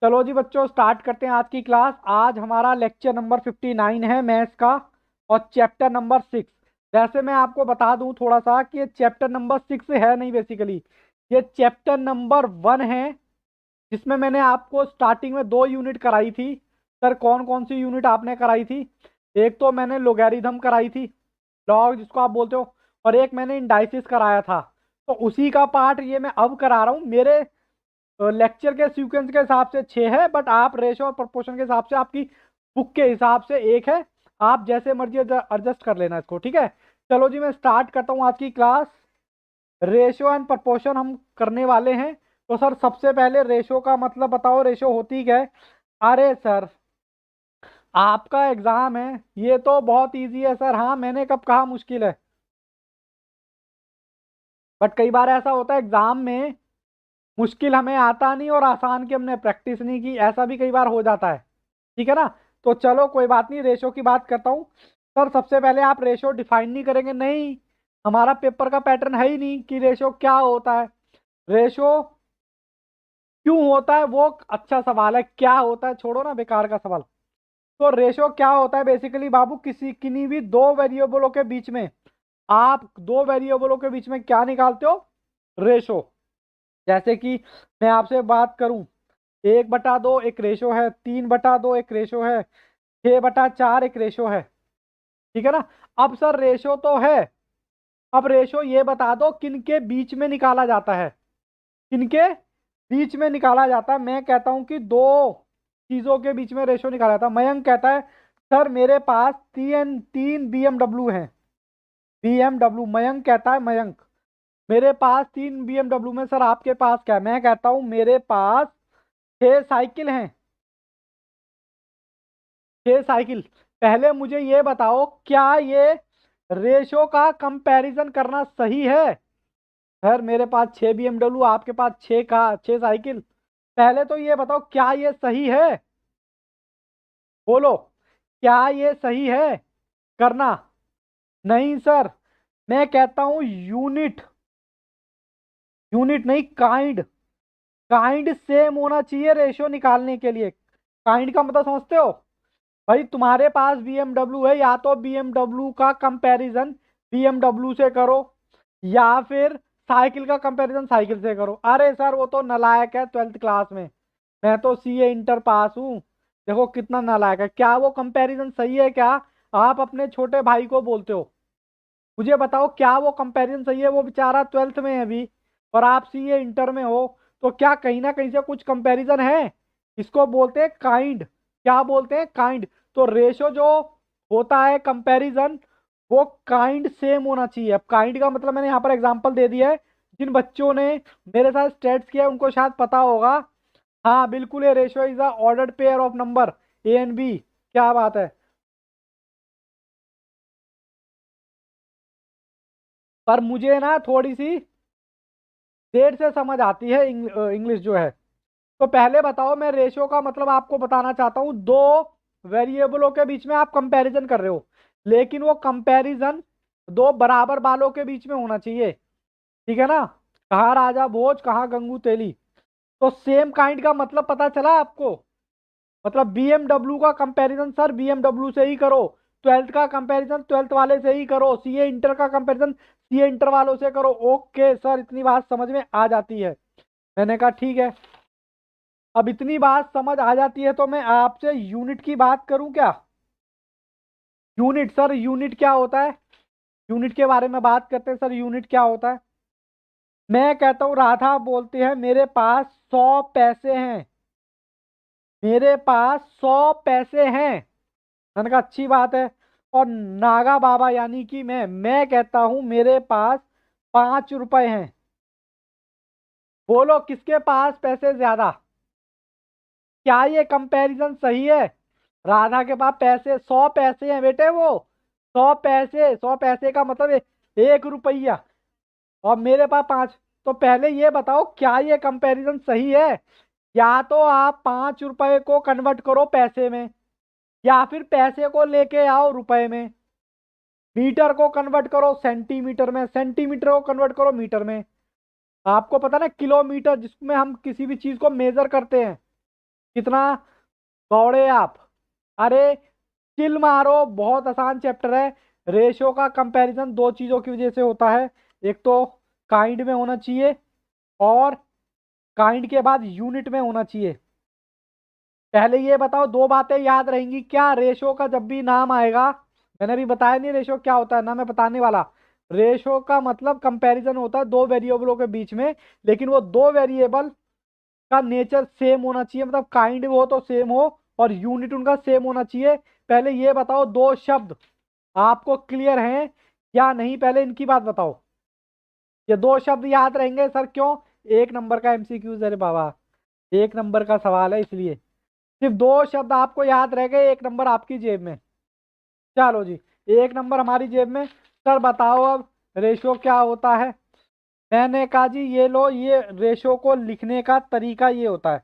चलो जी बच्चों, स्टार्ट करते हैं आज की क्लास। आज हमारा लेक्चर नंबर 59 है मैथ्स का, और चैप्टर नंबर 6। वैसे मैं आपको बता दूं थोड़ा सा कि ये चैप्टर नंबर 6 है नहीं, बेसिकली ये चैप्टर नंबर 1 है, जिसमें मैंने आपको स्टार्टिंग में 2 यूनिट कराई थी। सर कौन कौन सी यूनिट आपने कराई थी? एक तो मैंने लोगैरिथम कराई थी, लॉग जिसको आप बोलते हो, और एक मैंने इंडाइसिस कराया था। तो उसी का पार्ट ये मैं अब करा रहा हूँ। मेरे लेक्चर के सीक्वेंस के हिसाब से 6 है, बट आप रेशो और प्रोपोर्शन के हिसाब से, आपकी बुक के हिसाब से 1 है। आप जैसे मर्जी एडजस्ट कर लेना इसको, ठीक है। चलो जी, मैं स्टार्ट करता हूँ आज की क्लास। रेशो एंड प्रोपोर्शन हम करने वाले हैं। तो सर सबसे पहले रेशो का मतलब बताओ, रेशो होती क्या है? अरे सर, आपका एग्जाम है, ये तो बहुत इजी है सर। हाँ, मैंने कब कहा मुश्किल है? बट कई बार ऐसा होता है एग्जाम में मुश्किल हमें आता नहीं और आसान की हमने प्रैक्टिस नहीं की, ऐसा भी कई बार हो जाता है। ठीक है ना? तो चलो कोई बात नहीं, रेशो की बात करता हूँ। सर सबसे पहले आप रेशो डिफाइन नहीं करेंगे? नहीं, हमारा पेपर का पैटर्न है ही नहीं कि रेशो क्या होता है। रेशो क्यों होता है वो अच्छा सवाल है, क्या होता है छोड़ो ना, बेकार का सवाल। तो रेशो क्या होता है बेसिकली बाबू, किसी किन्हीं भी दो वेरिएबलों के बीच में, आप दो वेरिएबलों के बीच में क्या निकालते हो? रेशो। जैसे कि मैं आपसे बात करूं, 1/2 एक रेशो है, 3/2 एक रेशो है, 6/4 एक रेशो है। ठीक है ना? अब सर रेशो तो है, अब रेशो ये बता दो किनके बीच में निकाला जाता है? किनके बीच में निकाला जाता है? मैं कहता हूं कि दो चीजों के बीच में रेशो निकाला जाता है। मयंक कहता है सर मेरे पास तीन तीन बीएमडब्ल्यू हैं। बीएमडब्ल्यू, मयंक कहता है, मयंक मेरे पास 3 बीएमडब्ल्यू में। सर आपके पास क्या है? मैं कहता हूं मेरे पास 6 साइकिल हैं। 6 साइकिल। पहले मुझे ये बताओ, क्या ये रेशो का कंपैरिजन करना सही है? सर मेरे पास 6 बीएमडब्ल्यू, आपके पास 6 साइकिल। पहले तो ये बताओ क्या ये सही है? बोलो, क्या ये सही है करना? नहीं सर, मैं कहता हूं यूनिट, यूनिट नहीं काइंड, काइंड सेम होना चाहिए रेशियो निकालने के लिए। काइंड का मतलब समझते हो? भाई तुम्हारे पास बीएमडब्ल्यू है, या तो बीएमडब्ल्यू का कंपैरिजन बीएमडब्ल्यू से करो, या फिर साइकिल का कंपैरिजन साइकिल से करो। अरे सर वो तो नालायक है 12th क्लास में, मैं तो सीए इंटर पास हूँ। देखो कितना नालायक है, क्या वो कंपैरिजन सही है क्या? आप अपने छोटे भाई को बोलते हो, मुझे बताओ क्या वो कंपैरिजन सही है? वो बेचारा 12th में है अभी, और आप सीए इंटर में हो। तो क्या कहीं ना कहीं से कुछ कंपैरिजन है? इसको बोलते हैं काइंड। क्या बोलते हैं? काइंड। तो रेशो जो होता है कंपैरिजन, वो काइंड सेम होना चाहिए। अब काइंड का मतलब मैंने यहाँ पर एग्जांपल दे दिया है। जिन बच्चों ने मेरे साथ स्टेट्स किया है उनको शायद पता होगा। हाँ बिल्कुल, ये ratio is a ordered pair of number A and B. क्या बात है। पर मुझे ना थोड़ी सी देर से समझ आती है इंग्लिश जो है। तो पहले बताओ, मैं रेशियो का मतलब आपको बताना चाहता हूँ, दो वेरिएबलों के बीच में आप कंपैरिजन कर रहे हो, लेकिन वो कंपैरिजन दो बराबर बालों के बीच में होना चाहिए। ठीक है ना? कहाँ राजा भोज, कहाँ गंगू तेली। तो सेम काइंड का मतलब पता चला आपको? मतलब बीएमडब्ल्यू का कंपैरिजन सर बीएमडब्ल्यू से ही करो, 12th का कंपैरिजन 12th वाले से ही करो, सीए इंटर का कंपैरिजन सीए इंटर वालों से करो। ओके सर, इतनी बात समझ में आ जाती है। मैंने कहा ठीक है। अब इतनी बात समझ आ जाती है तो मैं आपसे यूनिट की बात करूं क्या? यूनिट, सर यूनिट क्या होता है? यूनिट के बारे में बात करते हैं। सर यूनिट क्या होता है? मैं कहता हूं, राधा बोलते हैं मेरे पास 100 पैसे हैं, मेरे पास 100 पैसे हैं। मैंने कहा अच्छी बात है। और नागा बाबा यानी कि मैं कहता हूं मेरे पास 5 रुपए हैं। बोलो किसके पास पैसे ज्यादा? क्या ये कंपैरिजन सही है? राधा के पास पैसे 100 पैसे हैं बेटे, वो 100 पैसे, 100 पैसे का मतलब 1 रुपया, और मेरे पास 5। तो पहले ये बताओ क्या ये कंपैरिजन सही है? या तो आप 5 रुपए को कन्वर्ट करो पैसे में, या फिर पैसे को लेके आओ रुपए में। मीटर को कन्वर्ट करो सेंटीमीटर में, सेंटीमीटर को कन्वर्ट करो मीटर में। आपको पता ना किलोमीटर, जिसमें हम किसी भी चीज को मेजर करते हैं, कितना दौड़े आप। अरे चिल मारो, बहुत आसान चैप्टर है। रेशो का कंपैरिजन दो चीजों की वजह से होता है, एक तो काइंड में होना चाहिए और काइंड के बाद यूनिट में होना चाहिए। पहले ये बताओ, दो बातें याद रहेंगी क्या? रेशो का जब भी नाम आएगा, मैंने अभी बताया नहीं रेशो क्या होता है ना, मैं बताने वाला। रेशो का मतलब कंपैरिजन होता है दो वेरिएबलों के बीच में, लेकिन वो दो वेरिएबल का नेचर सेम होना चाहिए, मतलब काइंड हो तो सेम हो और यूनिट उनका सेम होना चाहिए। पहले ये बताओ, दो शब्द आपको क्लियर हैं या नहीं, पहले इनकी बात बताओ। ये दो शब्द याद रहेंगे सर, क्यों? एक नंबर का एमसीक्यूज, अरे बाबा एक नंबर का सवाल है, इसलिए सिर्फ दो शब्द आपको याद रह गए, एक नंबर आपकी जेब में। चलो जी, एक नंबर हमारी जेब में। सर बताओ अब रेशो क्या होता है? मैंने कहा जी ये लो, ये रेशो को लिखने का तरीका ये होता है।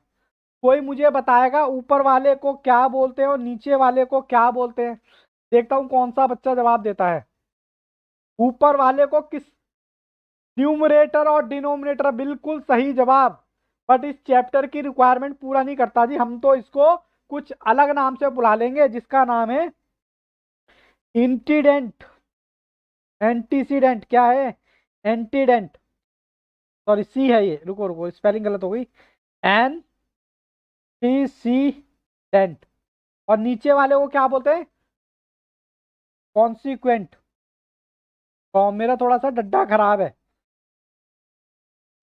कोई मुझे बताएगा ऊपर वाले को क्या बोलते हैं और नीचे वाले को क्या बोलते हैं? देखता हूँ कौन सा बच्चा जवाब देता है। ऊपर वाले को किस, न्यूमरेटर और डिनोमिनेटर, बिल्कुल सही जवाब। बट इस चैप्टर की रिक्वायरमेंट पूरा नहीं करता जी, हम तो इसको कुछ अलग नाम से बुला लेंगे, जिसका नाम है इंटीडेंट। एंटीसीडेंट क्या है? एंटीडेंट। सॉरी सी है ये, रुको रुको स्पेलिंग गलत हो गई। Antecedent. और नीचे वाले को क्या बोलते हैं? कॉन्सिक्वेंट। तो मेरा थोड़ा सा डड्डा खराब है।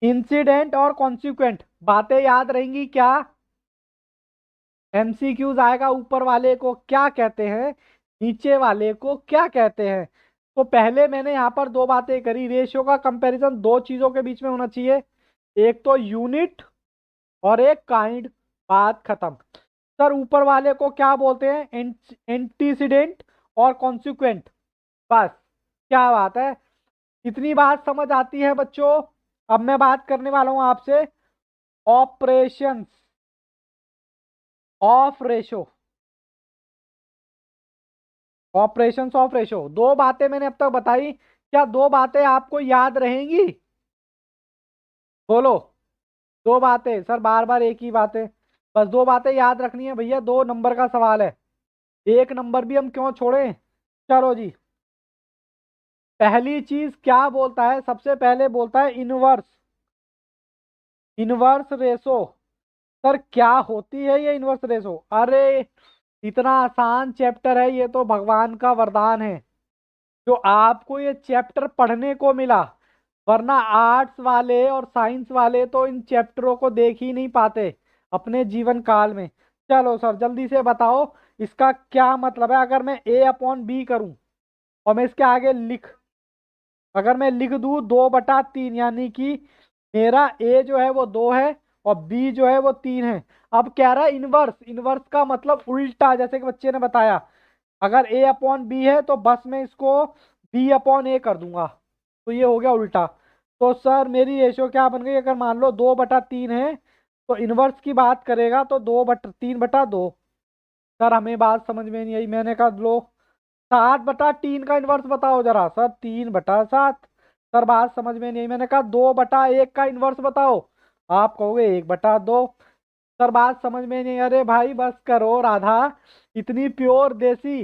इंसिडेंट और कॉन्सिक्वेंट बातें याद रहेंगी क्या? एमसीक्यूज आएगा, ऊपर वाले को क्या कहते हैं, नीचे वाले को क्या कहते हैं। तो पहले मैंने यहाँ पर दो बातें करी, रेशियो का कंपैरिजन दो चीजों के बीच में होना चाहिए, एक तो यूनिट और एक काइंड। बात खत्म। सर ऊपर वाले को क्या बोलते हैं? एंटीसीडेंट और कॉन्सिक्वेंट। बस, क्या बात है, इतनी बात समझ आती है बच्चों। अब मैं बात करने वाला हूं आपसे operations of ratio. Operations of ratio, दो बातें मैंने अब तक बताई, क्या दो बातें आपको याद रहेंगी? बोलो। दो बातें सर, बार बार एक ही बातें, बस दो बातें याद रखनी है भैया, दो नंबर का सवाल है, एक नंबर भी हम क्यों छोड़ें। चलो जी, पहली चीज क्या बोलता है? सबसे पहले बोलता है इनवर्स। Inverse ratio. सर क्या होती है ये इनवर्स रेशो? अरे इतना आसान चैप्टर है ये, तो भगवान का वरदान है जो आपको ये चैप्टर पढ़ने को मिला, वरना आर्ट्स वाले और साइंस वाले तो इन चैप्टरों को देख ही नहीं पाते अपने जीवन काल में। चलो सर जल्दी से बताओ, इसका क्या मतलब है? अगर मैं ए अपॉन बी करूं और मैं इसके आगे लिख, अगर मैं लिख दूं 2/3, यानी कि मेरा ए जो है वो 2 है और बी जो है वो 3 है। अब कह रहा है इनवर्स, इनवर्स का मतलब उल्टा, जैसे कि बच्चे ने बताया, अगर ए अपॉन बी है तो बस मैं इसको बी अपॉन ए कर दूंगा, तो ये हो गया उल्टा। तो सर मेरी रेशो क्या बन गई? अगर मान लो 2/3 है तो इनवर्स की बात करेगा तो 3/2। सर हमें बात समझ में नहीं आई, मैंने कहा लो 7/3 का इनवर्स बताओ जरा। सर 3/7। सर बात समझ में नहीं आई, मैंने कहा 2/1 का इनवर्स बताओ, आप कहोगे 1/2। सर बात समझ में नहीं। अरे भाई बस करो राधा, इतनी प्योर देसी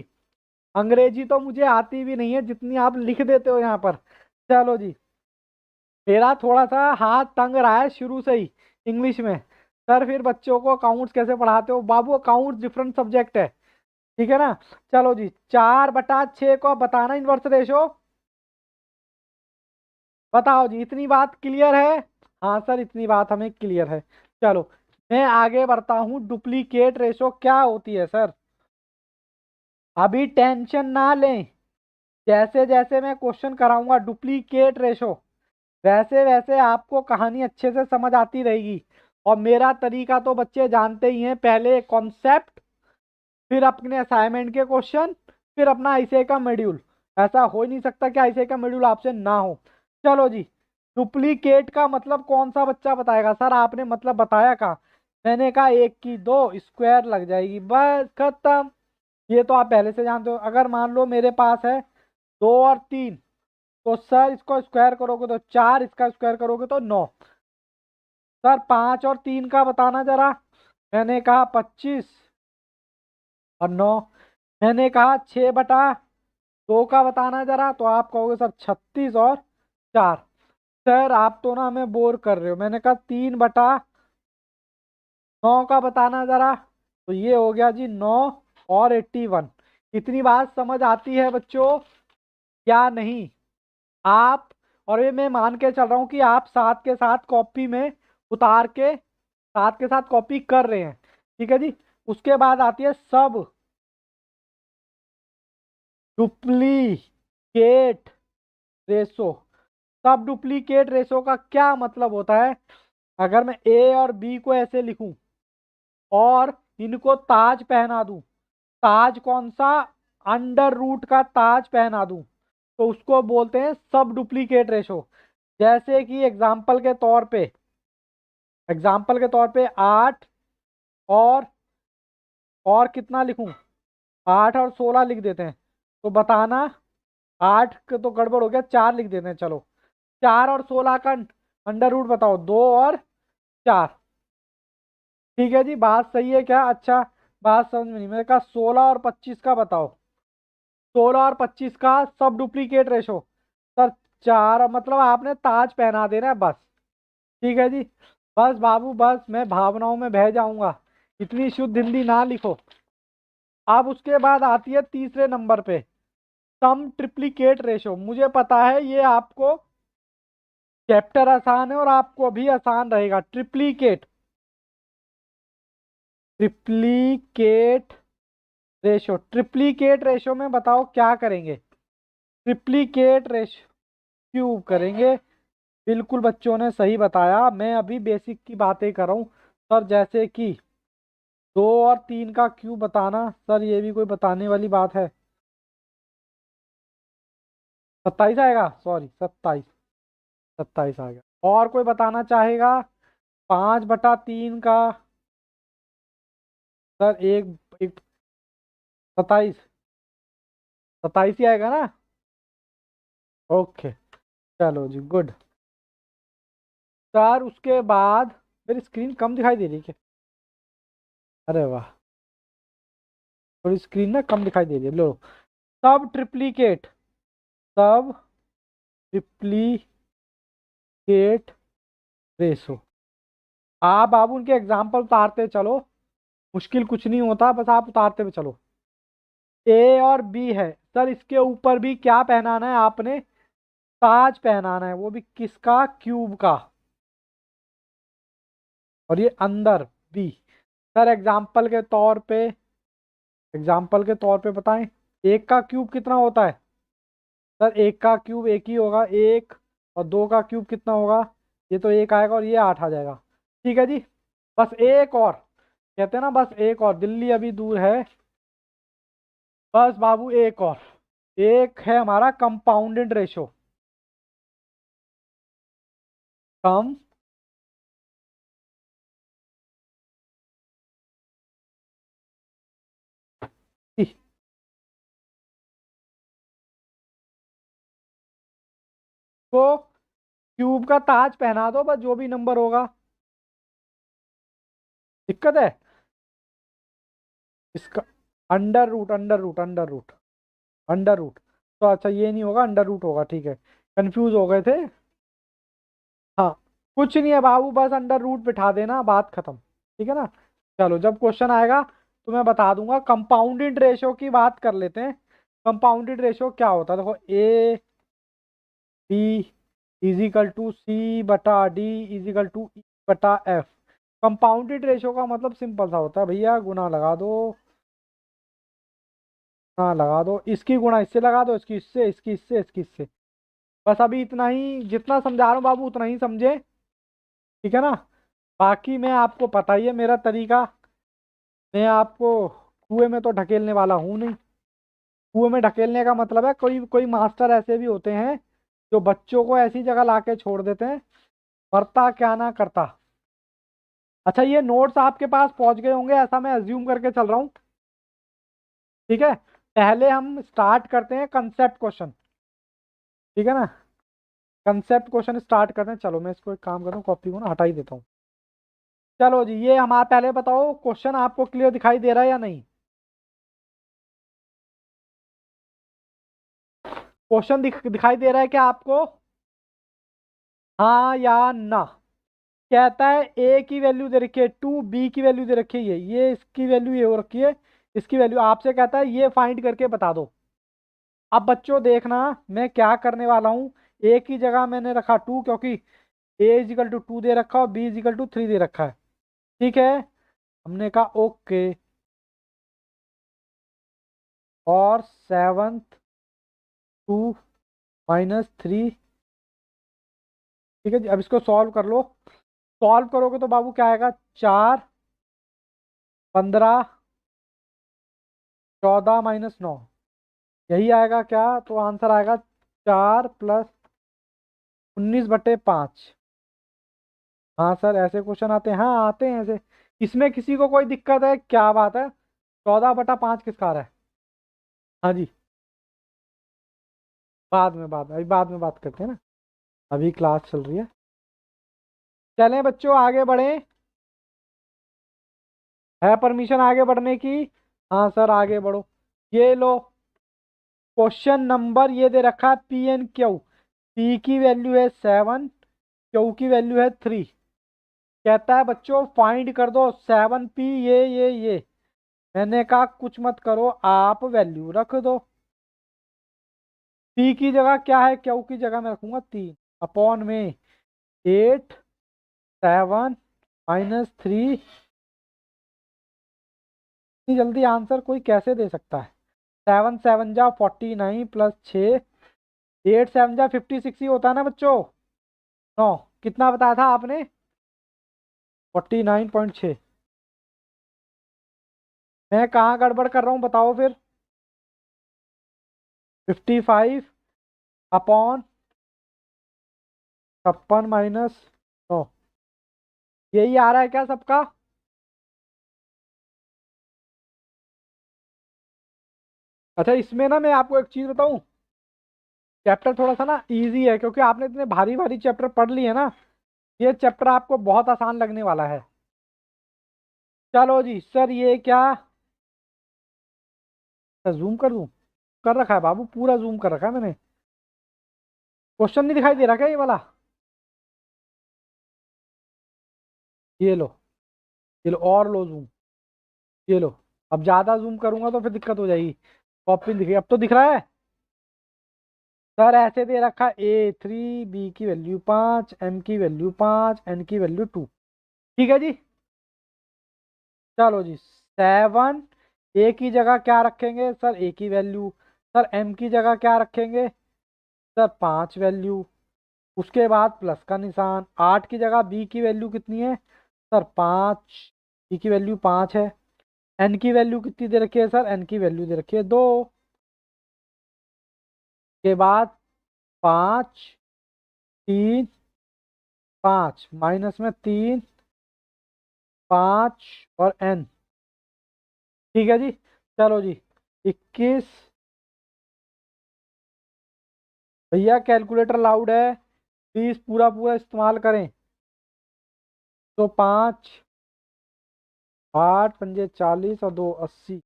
अंग्रेजी तो मुझे आती भी नहीं है जितनी आप लिख देते हो यहाँ पर। चलो जी, मेरा थोड़ा सा हाथ तंग रहा है शुरू से ही इंग्लिश में। सर फिर बच्चों को अकाउंट्स कैसे पढ़ाते हो? बाबू अकाउंट्स डिफरेंट सब्जेक्ट है, ठीक है ना। चलो जी, 4/6 को आप बताना इनवर्स रेशो। बताओ जी, इतनी बात क्लियर है? हाँ सर इतनी बात हमें क्लियर है। चलो मैं आगे बढ़ता हूँ, डुप्लीकेट रेशो क्या होती है सर? अभी टेंशन ना लें, जैसे जैसे मैं क्वेश्चन कराऊंगा डुप्लीकेट रेशो, वैसे वैसे आपको कहानी अच्छे से समझ आती रहेगी। और मेरा तरीका तो बच्चे जानते ही हैं, पहले कॉन्सेप्ट, फिर अपने असाइनमेंट के क्वेश्चन, फिर अपना आईसीआई का मॉड्यूल। ऐसा हो ही नहीं सकता कि आईसीआई का मॉड्यूल आपसे ना हो। चलो जी, डुप्लीकेट का मतलब कौन सा बच्चा बताएगा? सर आपने मतलब बताया कहाँ? मैंने कहा एक की दो स्क्वायर लग जाएगी, बस खत्म। ये तो आप पहले से जानते हो। अगर मान लो मेरे पास है 2 और 3, तो सर इसको स्क्वायर करोगे तो 4, इसका स्क्वायर करोगे तो 9। सर 5 और 3 का बताना जरा। मैंने कहा 25 और 9। मैंने कहा 6/2 का बताना जरा, तो आप कहोगे सर 36 और 4। सर आप तो ना हमें बोर कर रहे हो। मैंने कहा 3/9 का बताना जरा, तो ये हो गया जी 9 और 81। इतनी बात समझ आती है बच्चों या नहीं? आप, और ये मैं मान के चल रहा हूँ कि आप साथ के साथ कॉपी में उतार के साथ के साथ कॉपी कर रहे हैं। ठीक है जी। उसके बाद आती है सब डुप्लीकेट रेशो। सब डुप्लीकेट रेशो का क्या मतलब होता है? अगर मैं ए और बी को ऐसे लिखूं और इनको ताज पहना दूं, ताज कौन सा? अंडर रूट का ताज पहना दूं, तो उसको बोलते हैं सब डुप्लीकेट रेशो। जैसे कि एग्जाम्पल के तौर पे 8 और कितना लिखूं? 8 और 16 लिख देते हैं, तो बताना। 8 का तो गड़बड़ हो गया, 4 लिख देते हैं चलो। 4 और 16 का अंडर रूट बताओ, 2 और 4। ठीक है जी, बात सही है क्या? अच्छा, बात समझ में नहीं। मैंने कहा 16 और 25 का बताओ। 16 और 25 का सब डुप्लीकेट रेशो। सर 4, मतलब आपने ताज पहना देना है बस। ठीक है जी। बस बाबू बस, मैं भावनाओं में बह जाऊंगा, इतनी शुद्ध हिंदी ना लिखो। अब उसके बाद आती है तीसरे नंबर पे सम ट्रिप्लीकेट रेशो। मुझे पता है ये आपको चैप्टर आसान है और आपको भी आसान रहेगा। ट्रिप्लीकेट ट्रिप्लीकेट रेशो में बताओ क्या करेंगे? ट्रिप्लीकेट रेशो क्यूब करेंगे। बिल्कुल बच्चों ने सही बताया। मैं अभी बेसिक की बातें कर रहा हूँ सर। जैसे कि 2 और 3 का क्यूब बताना, सर ये भी कोई बताने वाली बात है? 27 आएगा, सॉरी 27। 27 आ गया। और कोई बताना चाहेगा? 5/3 का? सर एक एक 27। 27 ही आएगा ना? ओके, चलो जी, गुड। सर उसके बाद मेरी स्क्रीन कम दिखाई दे रही है क्या? अरे वाह, थोड़ी स्क्रीन ना कम दिखाई दे रही है। लो, सब ट्रिप्लीकेट सब ट्रिप्लीकेट रेशो। आप बाबू उनके एग्जाम्पल उतारते चलो, मुश्किल कुछ नहीं होता, बस आप उतारते हुए चलो। ए और बी है सर, इसके ऊपर भी क्या पहनाना है आपने? ताज पहनाना है, वो भी किसका? क्यूब का। और ये अंदर बी। सर एग्जाम्पल के तौर पे बताएं, एक का क्यूब कितना होता है? सर एक का क्यूब एक ही होगा, एक। और 2 का क्यूब कितना होगा? ये तो एक आएगा और ये 8 आ जाएगा। ठीक है जी। बस एक और, कहते हैं ना बस एक और, दिल्ली अभी दूर है। बस बाबू एक और, एक है हमारा कंपाउंडेड रेशो। कम को क्यूब का ताज पहना दो बस, जो भी नंबर होगा। दिक्कत है इसका? Under root. तो अच्छा ये नहीं होगा, अंडर रूट होगा। ठीक है, कंफ्यूज हो गए थे। हाँ, कुछ नहीं है बाबू, बस अंडर रूट बिठा देना, बात खत्म। ठीक है ना? चलो, जब क्वेश्चन आएगा तो मैं बता दूंगा। कंपाउंडेड रेशो की बात कर लेते हैं। कंपाउंडेड रेशो क्या होता है? देखो, A/B = C/D/E/F। कंपाउंडेड रेशो का मतलब सिंपल सा होता है भैया, गुना लगा दो। हाँ लगा दो, इसकी गुणा इससे लगा दो, इसकी इससे, इसकी इससे, इसकी इससे। बस अभी इतना ही, जितना समझा रहा हूँ बाबू उतना ही समझे। ठीक है ना? बाकी मैं आपको पता ही है मेरा तरीका। मैं आपको कुएं में तो ढकेलने वाला हूँ नहीं। कुएं में ढकेलने का मतलब है, कोई कोई मास्टर ऐसे भी होते हैं जो बच्चों को ऐसी जगह लाके छोड़ देते हैं, मरता क्या ना करता। अच्छा, ये नोट्स आपके पास पहुंच गए होंगे, ऐसा मैं अज्यूम करके चल रहा हूँ। ठीक है, पहले हम स्टार्ट करते हैं कंसेप्ट क्वेश्चन। ठीक है ना? कंसेप्ट क्वेश्चन स्टार्ट करते हैं। चलो मैं इसको एक काम करता हूँ, कॉपी को ना हटा ही देता हूँ। चलो जी, ये हमारा पहले बताओ क्वेश्चन आपको क्लियर दिखाई दे रहा है या नहीं? क्वेश्चन दिखाई दे रहा है क्या आपको? हाँ या ना? कहता है ए की वैल्यू दे रखी है 2, बी की वैल्यू दे रखी है ये इसकी वैल्यू ये हो रखी है, इसकी वैल्यू आपसे कहता है ये फाइंड करके बता दो। अब बच्चों देखना, मैं क्या करने वाला हूँ। ए की जगह मैंने रखा 2, क्योंकि ए इजिकल टू 2 दे रखा और बी इजिकल टू 3 दे रखा है। ठीक है, हमने कहा ओके। और 7 2 -3। ठीक है जी, अब इसको सॉल्व कर लो। सॉल्व करोगे तो बाबू क्या आएगा? 4 15 14 -9, यही आएगा क्या? तो आंसर आएगा 4 + 19/5। हाँ सर, ऐसे क्वेश्चन आते हैं, हाँ आते हैं ऐसे। इसमें किसी को कोई दिक्कत है? क्या बात है, 14/5 किसका आ रहा है? हाँ जी, बाद में अभी बाद में बात करते हैं ना, अभी क्लास चल रही है। चलें बच्चों, आगे बढ़ें। है परमिशन आगे बढ़ने की? हाँ सर, आगे बढ़ो। ये लो, क्वेश्चन नंबर ये दे रखा है पी एन क्यू। पी की वैल्यू है 7, क्यू की वैल्यू है 3। कहता है बच्चों फाइंड कर दो 7p ये। मैंने कहा कुछ मत करो, आप वैल्यू रख दो। पी की जगह क्या है, क्यू की जगह मैं रखूंगा 3 अपॉन में 8 7 -3। इतनी जल्दी आंसर कोई कैसे दे सकता है? 7 7 जा 49 +6, 8 7 जा 56 ही होता है ना बच्चों। 9 कितना बताया था आपने? 49.6। मैं कहाँ गड़बड़ कर रहा हूँ बताओ फिर? 55 अपॉन 56 - 9, यही आ रहा है क्या सबका? अच्छा, इसमें ना मैं आपको एक चीज बताऊं, चैप्टर थोड़ा सा ना इजी है, क्योंकि आपने इतने भारी भारी चैप्टर पढ़ लिए ना, ये चैप्टर आपको बहुत आसान लगने वाला है। चलो जी सर, ये क्या जूम कर दूं? कर रखा है बाबू, पूरा जूम कर रखा है मैंने। क्वेश्चन नहीं दिखाई दे रहा क्या ये वाला? ये लो, ये लो और लो जूम, ये लो। अब ज्यादा जूम करूंगा तो फिर दिक्कत हो जाएगी, कॉपी दिख रही, अब तो दिख रहा है। सर ऐसे दे रखा है A3, बी की वैल्यू 5, एम की वैल्यू 5, एन की वैल्यू 2। ठीक है जी। चलो जी, 7 ए की जगह क्या रखेंगे सर? ए की वैल्यू। सर एम की जगह क्या रखेंगे? Sir 5 value. उसके बाद प्लस का निशान। 8 की जगह बी की वैल्यू कितनी है? सर 5, बी की वैल्यू 5 है। एन की वैल्यू कितनी दे रखी है सर? एन की वैल्यू दे रखी है 2। के बाद 5 3 5 माइनस में 3 5 और एन। ठीक है जी। चलो जी, 21। भैया कैलकुलेटर लाउड है, प्लीज पूरा पूरा इस्तेमाल करें। तो 5 8 पंजे 40 और 2 80।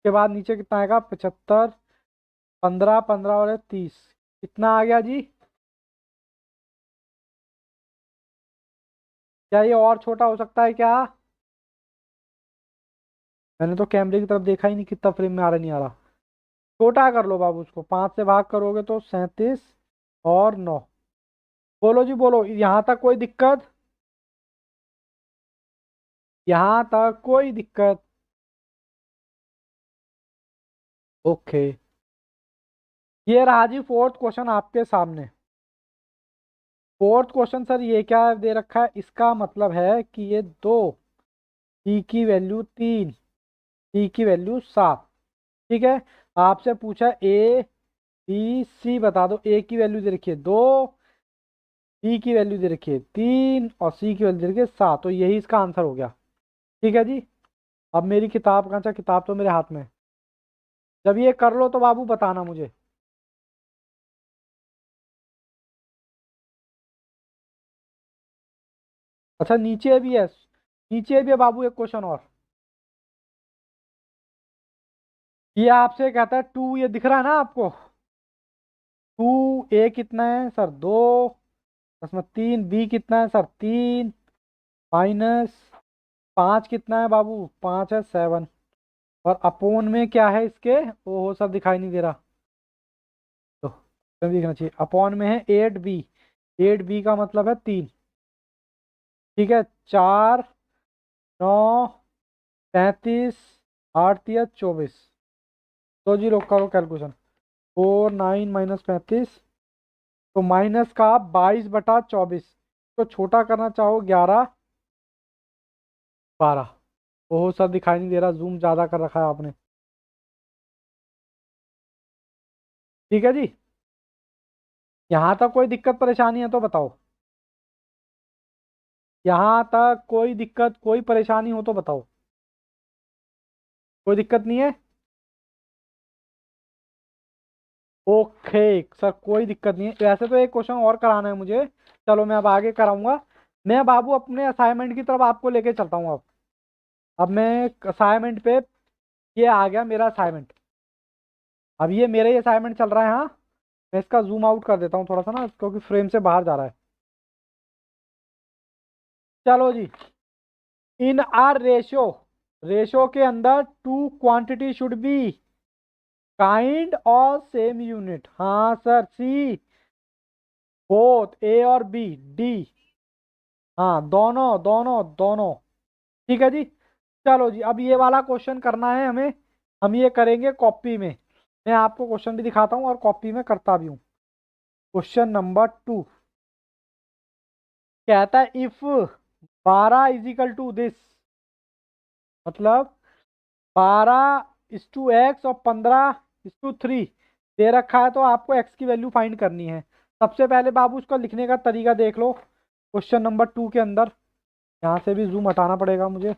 के बाद नीचे कितना आएगा? 75 15 15 और 30। कितना आ गया जी? क्या ये और छोटा हो सकता है क्या? मैंने तो कैमरे की तरफ देखा ही नहीं, कितना फ्रेम में आ रहा नहीं आ रहा। छोटा कर लो बाबू, उसको 5 से भाग करोगे तो 37 और 9। बोलो जी बोलो, यहाँ तक कोई दिक्कत? यहाँ तक कोई दिक्कत? ओके, ये रहा जी फोर्थ क्वेश्चन आपके सामने। फोर्थ क्वेश्चन सर ये क्या दे रखा है? इसका मतलब है कि ये 2, ई की वैल्यू 3, ई की वैल्यू 7। ठीक है, आपसे पूछा ए बी सी बता दो। ए की वैल्यू दे रखी है 2, बी की वैल्यू दे रखी है 3 और सी की वैल्यू दे रखी है 7, तो यही इसका आंसर हो गया। ठीक है जी। अब मेरी किताब कहाँ? चाहे किताब तो मेरे हाथ में है। जब ये कर लो तो बाबू बताना मुझे। अच्छा नीचे भी है, नीचे भी है बाबू एक क्वेश्चन और। ये आपसे कहता है टू, ये दिख रहा है ना आपको, टू ए कितना है सर, दो, उसमें तीन, बी कितना है सर, तीन, माइनस पाँच कितना है बाबू, पाँच है, सेवन, और अपोन में क्या है इसके, ओहो सर दिखाई नहीं दे रहा, तो दिखना चाहिए, अपॉन में है एट बी, एट बी का मतलब है तीन, ठीक है, चार, नौ, 35, आठ तिया 24, तो जी लोग करो कैलकुलेशन, फोर नाइन माइनस 35, तो माइनस का 22/24, तो छोटा करना चाहो 11, 12, ओहो सर दिखाई नहीं दे रहा, जूम ज़्यादा कर रखा है आपने, ठीक है जी। यहाँ तक कोई दिक्कत परेशानी है तो बताओ, यहाँ तक कोई दिक्कत कोई परेशानी हो तो बताओ, कोई दिक्कत नहीं है, ओके सर कोई दिक्कत नहीं है, वैसे तो एक क्वेश्चन और कराना है मुझे, चलो मैं अब आगे कराऊंगा, मैं बाबू अपने असाइनमेंट की तरफ आपको लेके चलता हूँ अब मैं असाइनमेंट पे, ये आ गया मेरा असाइनमेंट, अब ये मेरा ही असाइनमेंट चल रहा है, हाँ मैं इसका जूम आउट कर देता हूँ थोड़ा सा ना, क्योंकि फ्रेम से बाहर जा रहा है, चलो जी, इन आर रेशियो, रेशियो के अंदर two quantity should be kind और सेम यूनिट, हाँ सर, सी बोथ ए और बी, डी, हाँ दोनों दोनों दोनों, ठीक है जी। चलो जी अब ये वाला क्वेश्चन करना है हमें, हम ये करेंगे कॉपी में, मैं आपको क्वेश्चन भी दिखाता हूँ और कॉपी में करता भी हूँ। क्वेश्चन नंबर 2 कहता है if 12 is equal to this, मतलब 12:x और 15:3 दे रखा है, तो आपको x की वैल्यू फाइंड करनी है। सबसे पहले बाबू उसको लिखने का तरीका देख लो, क्वेश्चन नंबर 2 के अंदर, यहाँ से भी जूम हटाना पड़ेगा मुझे,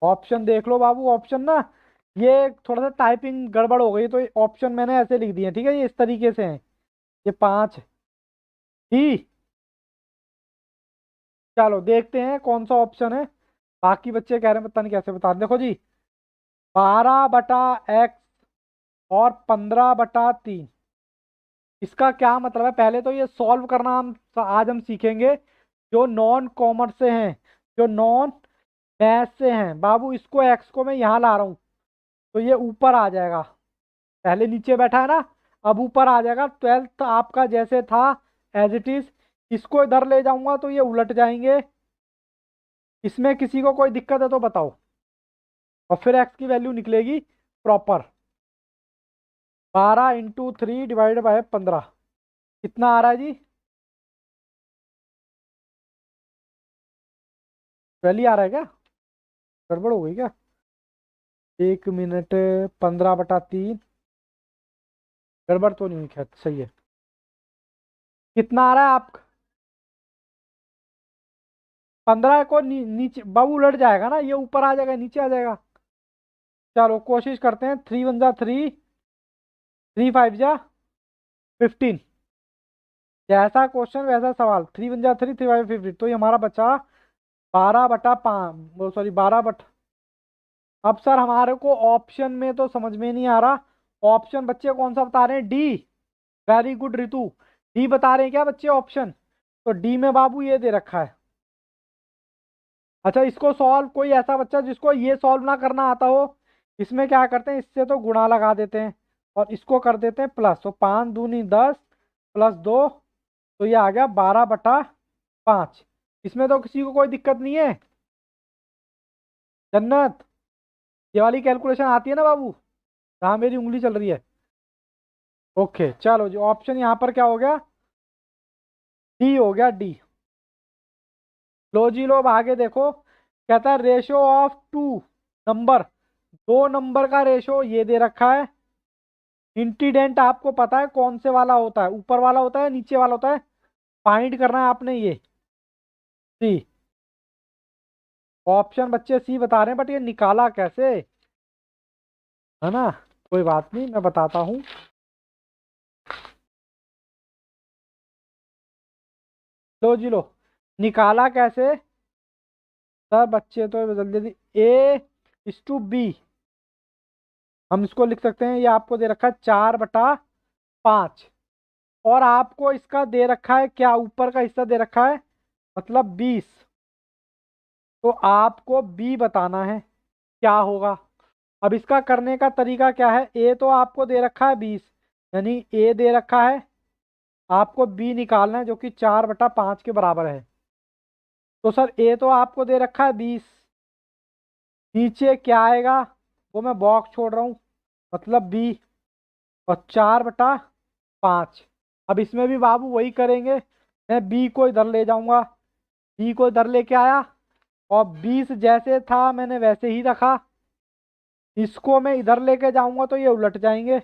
ऑप्शन देख लो बाबू, ऑप्शन ना ये थोड़ा सा टाइपिंग गड़बड़ हो गई, तो ऑप्शन मैंने ऐसे लिख दिए, ठीक है, ये इस तरीके से हैं, ये पांच ही, चलो देखते हैं कौन सा ऑप्शन है, बाकी बच्चे कह रहे हैं पता नहीं कैसे बता, देखो जी, 12/x और 15/3, इसका क्या मतलब है, पहले तो ये सॉल्व करना हम आज हम सीखेंगे, जो नॉन कॉमर्स से हैं, जो नॉन मैथ से हैं बाबू, इसको एक्स को मैं यहाँ ला रहा हूँ, तो ये ऊपर आ जाएगा, पहले नीचे बैठा है ना, अब ऊपर आ जाएगा, 12th आपका जैसे था एज इट इज, इसको इधर ले जाऊंगा तो ये उलट जाएंगे, इसमें किसी को कोई दिक्कत है तो बताओ, और फिर एक्स की वैल्यू निकलेगी प्रॉपर, 12 × 3 / 15, कितना आ रहा है जी, 12 आ रहा है क्या, गड़बड़ हो गई क्या, एक मिनट, 15/3, गड़बड़ तो नहीं हुई, खैर सही है, कितना आ रहा है आप, 15 को नीचे बाबू उलट जाएगा ना, ये ऊपर आ जाएगा नीचे आ जाएगा, चलो कोशिश करते हैं, 3 × 1 = 3, 3 × 5 = 15, जैसा क्वेश्चन वैसा सवाल, 3 × 1 = 3, 3 × 5 = 15, तो ये हमारा बचा 12/5, वो सॉरी 12 अब सर हमारे को ऑप्शन में तो समझ में नहीं आ रहा, ऑप्शन बच्चे कौन सा बता रहे हैं, D, very good Ritu, D बता रहे हैं क्या बच्चे ऑप्शन, तो डी में बाबू ये दे रखा है, अच्छा इसको सॉल्व, कोई ऐसा बच्चा जिसको ये सॉल्व ना करना आता हो, इसमें क्या करते हैं, इससे तो गुणा लगा देते हैं और इसको कर देते हैं प्लस, तो 5×2 = 10 +2, तो ये आ गया 12/5, इसमें तो किसी को कोई दिक्कत नहीं है, जन्नत, ये वाली कैलकुलेशन आती है ना बाबू, जहाँ मेरी उंगली चल रही है, ओके चलो जी, ऑप्शन यहाँ पर क्या हो गया, डी हो गया, डी, लो जी लो, अब आगे देखो, कहता है रेशियो ऑफ टू नंबर, दो नंबर का रेशियो ये दे रखा है, इंटीडेंट आपको पता है कौन से वाला होता है, ऊपर वाला होता है नीचे वाला होता है, फाइंड करना है आपने ये, सी, ऑप्शन बच्चे सी बता रहे हैं, बट ये निकाला कैसे, है ना, कोई बात नहीं मैं बताता हूँ, लो जी लो। निकाला कैसे? सर बच्चे तो जल्दी जल्दी। A/B, हम इसको लिख सकते हैं, ये आपको दे रखा है 4/5। और आपको इसका दे रखा है क्या, ऊपर का हिस्सा दे रखा है मतलब 20। तो आपको B बताना है क्या होगा। अब इसका करने का तरीका क्या है, A तो आपको दे रखा है 20, यानी A दे रखा है, आपको B निकालना है जो कि 4/5 के बराबर है। तो सर A तो आपको दे रखा है 20, नीचे क्या आएगा वो मैं बॉक्स छोड़ रहा हूँ, मतलब B, और 4/5। अब इसमें भी बाबू वही करेंगे, मैं B को इधर ले जाऊंगा, B को इधर लेके आया, और 20 जैसे था मैंने वैसे ही रखा। इसको मैं इधर लेके जाऊंगा तो ये उलट जाएंगे,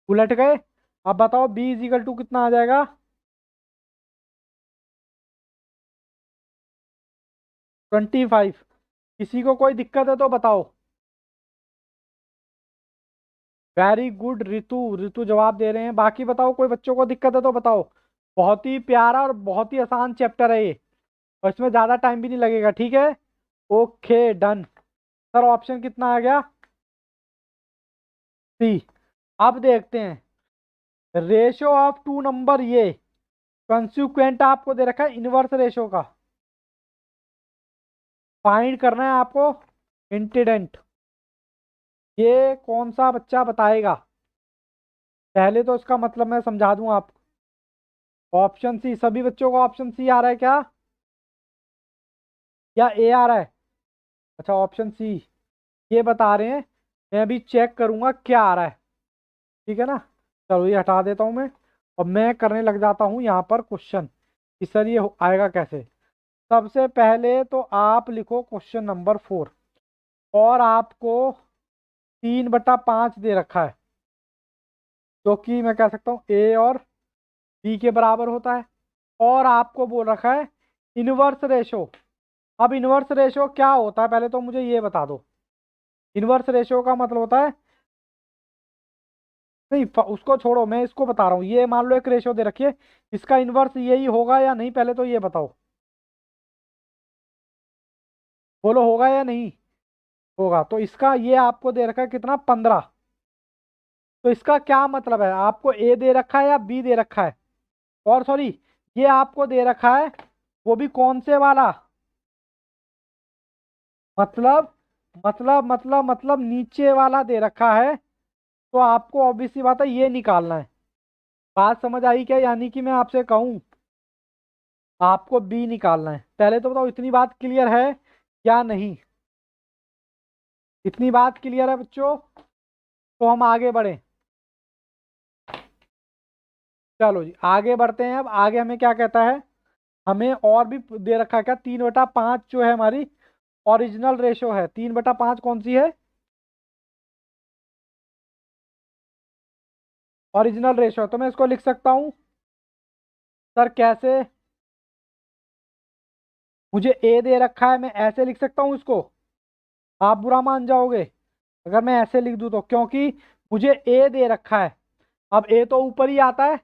उलट गए। अब बताओ B = कितना आ जाएगा? 25। किसी को कोई दिक्कत है तो बताओ। वेरी गुड रितु, रितु जवाब दे रहे हैं। बाकी बताओ, कोई बच्चों को दिक्कत है तो बताओ। बहुत ही प्यारा और बहुत ही आसान चैप्टर है ये, और इसमें ज़्यादा टाइम भी नहीं लगेगा, ठीक है। Okay done. सर ऑप्शन कितना आ गया? सी। अब देखते हैं, रेशो ऑफ टू नंबर, ये कंसिक्वेंट आपको दे रखा है इनवर्स रेशो का, फाइंड करना है आपको इंटीडेंट। ये कौन सा बच्चा बताएगा? पहले तो इसका मतलब मैं समझा दूं आपको। ऑप्शन सी, सभी बच्चों को ऑप्शन सी आ रहा है क्या, या ए आ रहा है? अच्छा ऑप्शन सी ये बता रहे हैं, मैं अभी चेक करूंगा क्या आ रहा है, ठीक है ना। चलो ये हटा देता हूं मैं, और मैं करने लग जाता हूं यहाँ पर क्वेश्चन कि सर ये आएगा कैसे। सबसे पहले तो आप लिखो क्वेश्चन नंबर 4, और आपको 3/5 दे रखा है, जो कि मैं कह सकता हूँ ए और बी के बराबर होता है। और आपको बोल रखा है इनवर्स रेशो। अब इनवर्स रेशो क्या होता है पहले तो मुझे ये बता दो। इनवर्स रेशो का मतलब होता है, नहीं उसको छोड़ो, मैं इसको बता रहा हूँ। ये मान लो एक रेशो दे रखिए, इसका इनवर्स यही होगा या नहीं, पहले तो ये बताओ। बोलो होगा या नहीं होगा। तो इसका ये आपको दे रखा है कितना, 15। तो इसका क्या मतलब है, आपको ए दे रखा है या बी दे रखा है, और सॉरी ये आपको दे रखा है, वो भी कौन से वाला, मतलब मतलब नीचे वाला दे रखा है। तो आपको ऑब्वियस सी बात है ये निकालना है। बात समझ आई क्या, यानी कि मैं आपसे कहूं आपको बी निकालना है। पहले तो बताओ इतनी बात क्लियर है या नहीं? इतनी बात क्लियर है बच्चों? तो हम आगे बढ़े। चलो जी आगे बढ़ते हैं। अब आगे हमें क्या कहता है, हमें और भी दे रखा है क्या, 3/5 जो है हमारी ओरिजिनल रेशो है। 3/5 कौन सी है? Original ratio. तो मैं इसको लिख सकता हूं, सर कैसे? मुझे ए दे रखा है, मैं ऐसे लिख सकता हूं इसको? आप बुरा मान जाओगे अगर मैं ऐसे लिख दूं तो, क्योंकि मुझे ए दे रखा है। अब ए तो ऊपर ही आता है,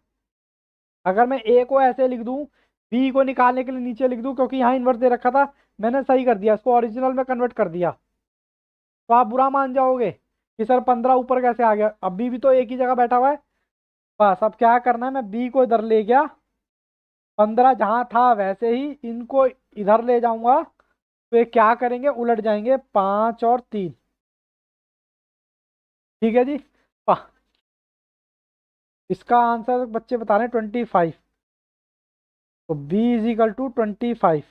अगर मैं ए को ऐसे लिख दूं, बी को निकालने के लिए नीचे लिख दूं, क्योंकि यहाँ इन्वर्स दे रखा था, मैंने सही कर दिया, इसको ओरिजिनल में कन्वर्ट कर दिया। तो आप बुरा मान जाओगे कि सर 15 ऊपर कैसे आ गया, अभी भी तो एक ही जगह बैठा हुआ है। बस अब क्या करना है, मैं बी को इधर ले गया, 15 जहां था वैसे ही इनको इधर ले जाऊंगा, तो ये क्या करेंगे, उलट जाएंगे 5 और 3। ठीक है जी। इसका आंसर बच्चे बता रहे हैं 25। तो B = 25।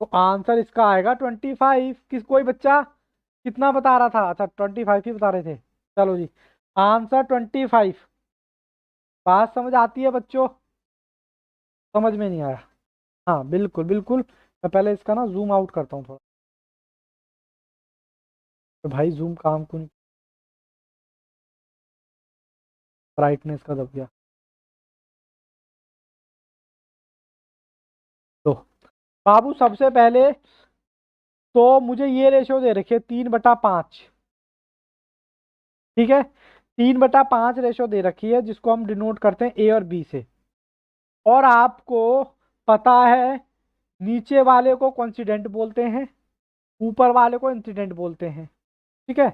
तो आंसर इसका आएगा 25। किस कोई बच्चा कितना बता रहा था? अच्छा 25 ही बता रहे थे। चलो जी आंसर 25। बात समझ आती है बच्चों? समझ में नहीं आया? हाँ बिल्कुल बिल्कुल। मैं पहले इसका ना जूम आउट करता हूँ थोड़ा, तो भाई जूम काम को ब्राइटनेस का दब गया। तो बाबू सबसे पहले तो मुझे ये रेशियो दे रखिए 3/5, ठीक है। 3/5 रेशो दे रखी है जिसको हम डिनोट करते हैं ए और बी से, और आपको पता है नीचे वाले को कॉन्सिडेंट बोलते हैं, ऊपर वाले को इंसिडेंट बोलते हैं। ठीक है,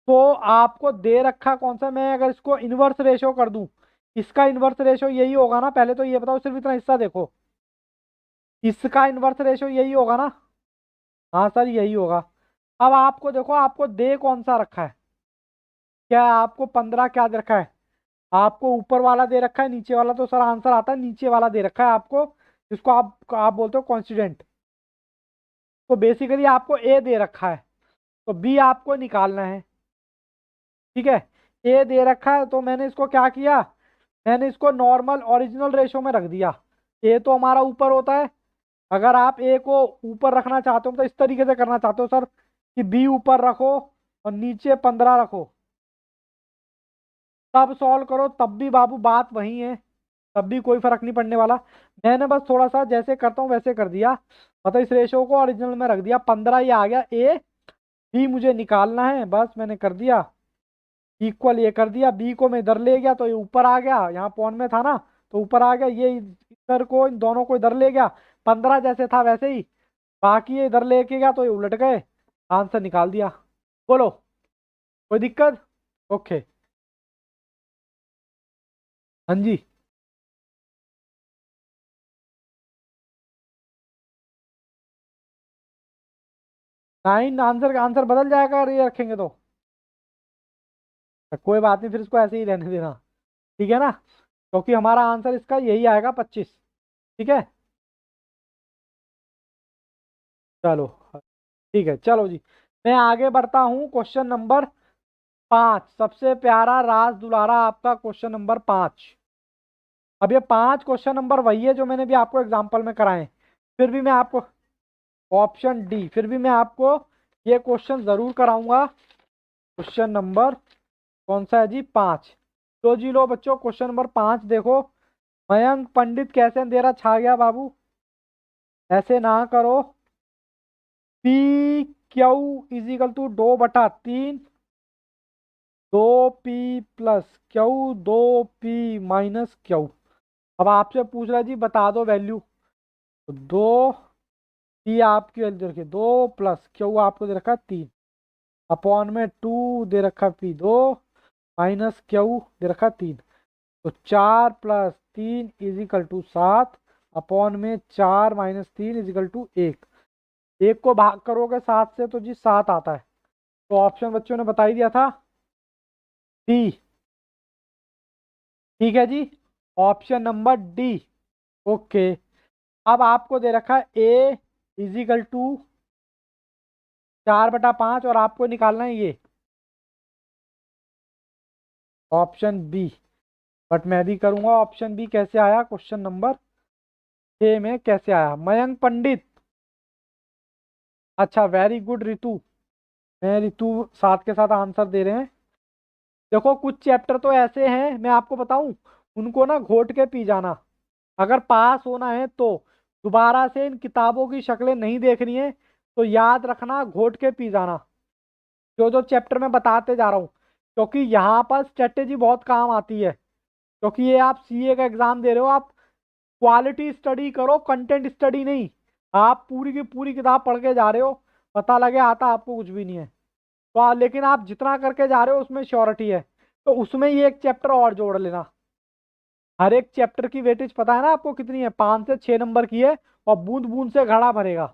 तो आपको दे रखा कौन सा, मैं अगर इसको इनवर्स रेशो कर दूं, इसका इनवर्स रेशो यही होगा ना, पहले तो ये बताओ, सिर्फ इतना हिस्सा देखो, इसका इनवर्स रेशो यही होगा ना। हाँ सर यही होगा। अब आपको देखो आपको दे कौन सा रखा है, क्या आपको 15 क्या दे रखा है, आपको ऊपर वाला दे रखा है, नीचे वाला तो सर आंसर आता है, नीचे वाला दे रखा है आपको, जिसको आप बोलते हो कॉन्स्टिडेंट। तो बेसिकली आपको ए दे रखा है, तो बी आपको निकालना है। ठीक है, ए दे रखा है तो मैंने इसको क्या किया, मैंने इसको नॉर्मल ओरिजिनल रेशो में रख दिया। ए तो हमारा ऊपर होता है, अगर आप ए को ऊपर रखना चाहते हो तो इस तरीके से करना चाहते हो सर कि बी ऊपर रखो और नीचे 15 रखो, तब सॉल्व करो, तब भी बाबू बात वही है, तब भी कोई फर्क नहीं पड़ने वाला। मैंने बस थोड़ा सा जैसे करता हूँ वैसे कर दिया, मतलब इस रेशो को ओरिजिनल में रख दिया, 15 ही आ गया, ए बी मुझे निकालना है, बस मैंने कर दिया, इक्वल ये कर दिया, बी को मैं इधर ले गया तो ये ऊपर आ गया, यहाँ पॉन में था ना तो ऊपर आ गया, ये इधर को इन दोनों को इधर ले गया, 15 जैसे था वैसे ही, बाकी ये इधर लेके गया तो ये उलट गए, आंसर निकाल दिया। बोलो कोई दिक्कत? ओके। हाँ जी। 9 आंसर का आंसर बदल जाएगा अगर ये रखेंगे तो कोई बात नहीं, फिर इसको ऐसे ही रहने देना। ठीक है ना, क्योंकि हमारा आंसर इसका यही आएगा 25। ठीक है, चलो ठीक है, चलो जी मैं आगे बढ़ता हूँ। क्वेश्चन नंबर 5, सबसे प्यारा राज दुलारा आपका क्वेश्चन नंबर 5। अब ये 5 क्वेश्चन नंबर वही है जो मैंने भी आपको एग्जाम्पल में कराए, फिर भी मैं आपको ऑप्शन डी, फिर भी मैं आपको ये क्वेश्चन जरूर कराऊंगा। क्वेश्चन नंबर कौन सा है जी? 5। तो जी लो बच्चों, क्वेश्चन नंबर 5 देखो, मयंक पंडित कैसे अंधेरा छा गया बाबू, ऐसे ना करो। P Q is equal to 2/3, 2p plus Q, 2p-क्यू। अब आपसे पूछ रहा है जी बता दो वैल्यू, तो 2p आपकी वैल्यू रखिए 2 प्लस क्यू आपको दे रखा 3, अपॉन में 2 दे रखा p 2 माइनस क्यू दे रखा 3, तो 4 प्लस 3 इजिकल टू 7, अपॉन में 4 माइनस 3 इजिकल टू 1। एक को भाग करोगे 7 से तो जी 7 आता है, तो ऑप्शन बच्चों ने बता ही दिया था डी। ठीक है जी, ऑप्शन नंबर डी। ओके, अब आपको दे रखा है ए इजिकल टू 4/5 और आपको निकालना है ये ऑप्शन बी, बट मैं भी करूंगा ऑप्शन बी। कैसे आया क्वेश्चन नंबर 6 में, कैसे आया मयंक पंडित? अच्छा वेरी गुड रितु, मैं रितु साथ के साथ आंसर दे रहे हैं। देखो कुछ चैप्टर तो ऐसे हैं मैं आपको बताऊं, उनको ना घोट के पी जाना, अगर पास होना है तो दोबारा से इन किताबों की शक्लें नहीं देखनी है, तो याद रखना घोट के पी जाना जो जो चैप्टर में बताते जा रहा हूँ, क्योंकि यहाँ पर स्ट्रेटेजी बहुत काम आती है, क्योंकि ये आप सीए का एग्जाम दे रहे हो, आप क्वालिटी स्टडी करो, कंटेंट स्टडी नहीं। आप पूरी की पूरी किताब पढ़ के जा रहे हो, पता लगे आता आपको कुछ भी नहीं है, तो लेकिन आप जितना करके जा रहे हो उसमें श्योरिटी है, तो उसमें ये एक चैप्टर और जोड़ लेना। हर एक चैप्टर की वेटेज पता है ना आपको कितनी है, 5 से 6 नंबर की है, और बूंद बूंद से घड़ा भरेगा।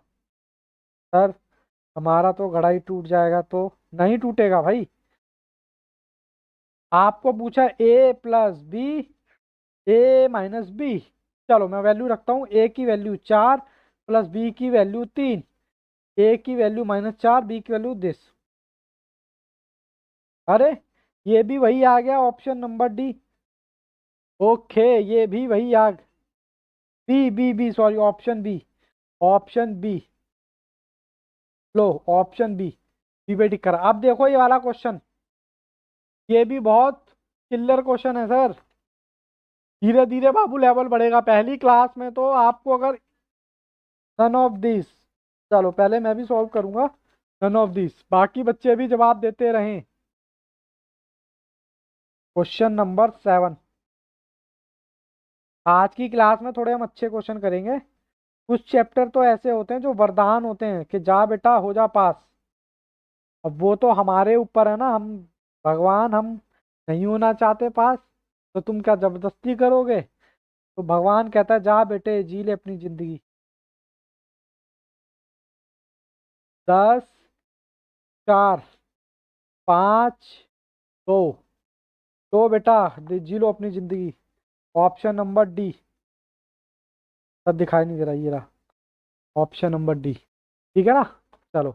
सर हमारा तो घड़ा ही टूट जाएगा, तो नहीं टूटेगा भाई। आपको पूछा ए प्लस बी, ए माइनस बी, चलो मैं वैल्यू रखता हूँ, ए की वैल्यू 4 प्लस बी की वैल्यू 3, ए की वैल्यू -4, बी की वैल्यू 10। अरे ये भी वही आ गया ऑप्शन नंबर डी। ओके ये भी वही आ, B B B sorry option B, option B, लो ऑप्शन बी, बी पे टिक करा। अब देखो ये वाला क्वेश्चन, ये भी बहुत किल्लर क्वेश्चन है सर, धीरे धीरे बाबू लेवल बढ़ेगा, पहली क्लास में तो आपको अगर नन ऑफ दिस, चलो पहले मैं भी सॉल्व करूंगा, नन ऑफ दिस, बाकी बच्चे भी जवाब देते रहें। Question number 7। आज की क्लास में थोड़े हम अच्छे क्वेश्चन करेंगे। कुछ चैप्टर तो ऐसे होते हैं जो वरदान होते हैं कि जा बेटा हो जा पास। अब वो तो हमारे ऊपर है ना, हम भगवान हम नहीं होना चाहते पास, तो तुम क्या जबरदस्ती करोगे? तो भगवान कहता है जा बेटे जी ले अपनी जिंदगी। 10, 4, 5, 2। तो बेटा जी लो अपनी जिंदगी। Option number D. सब दिखाई नहीं दे रहा, ये रहा ऑप्शन नंबर डी। ठीक है ना? चलो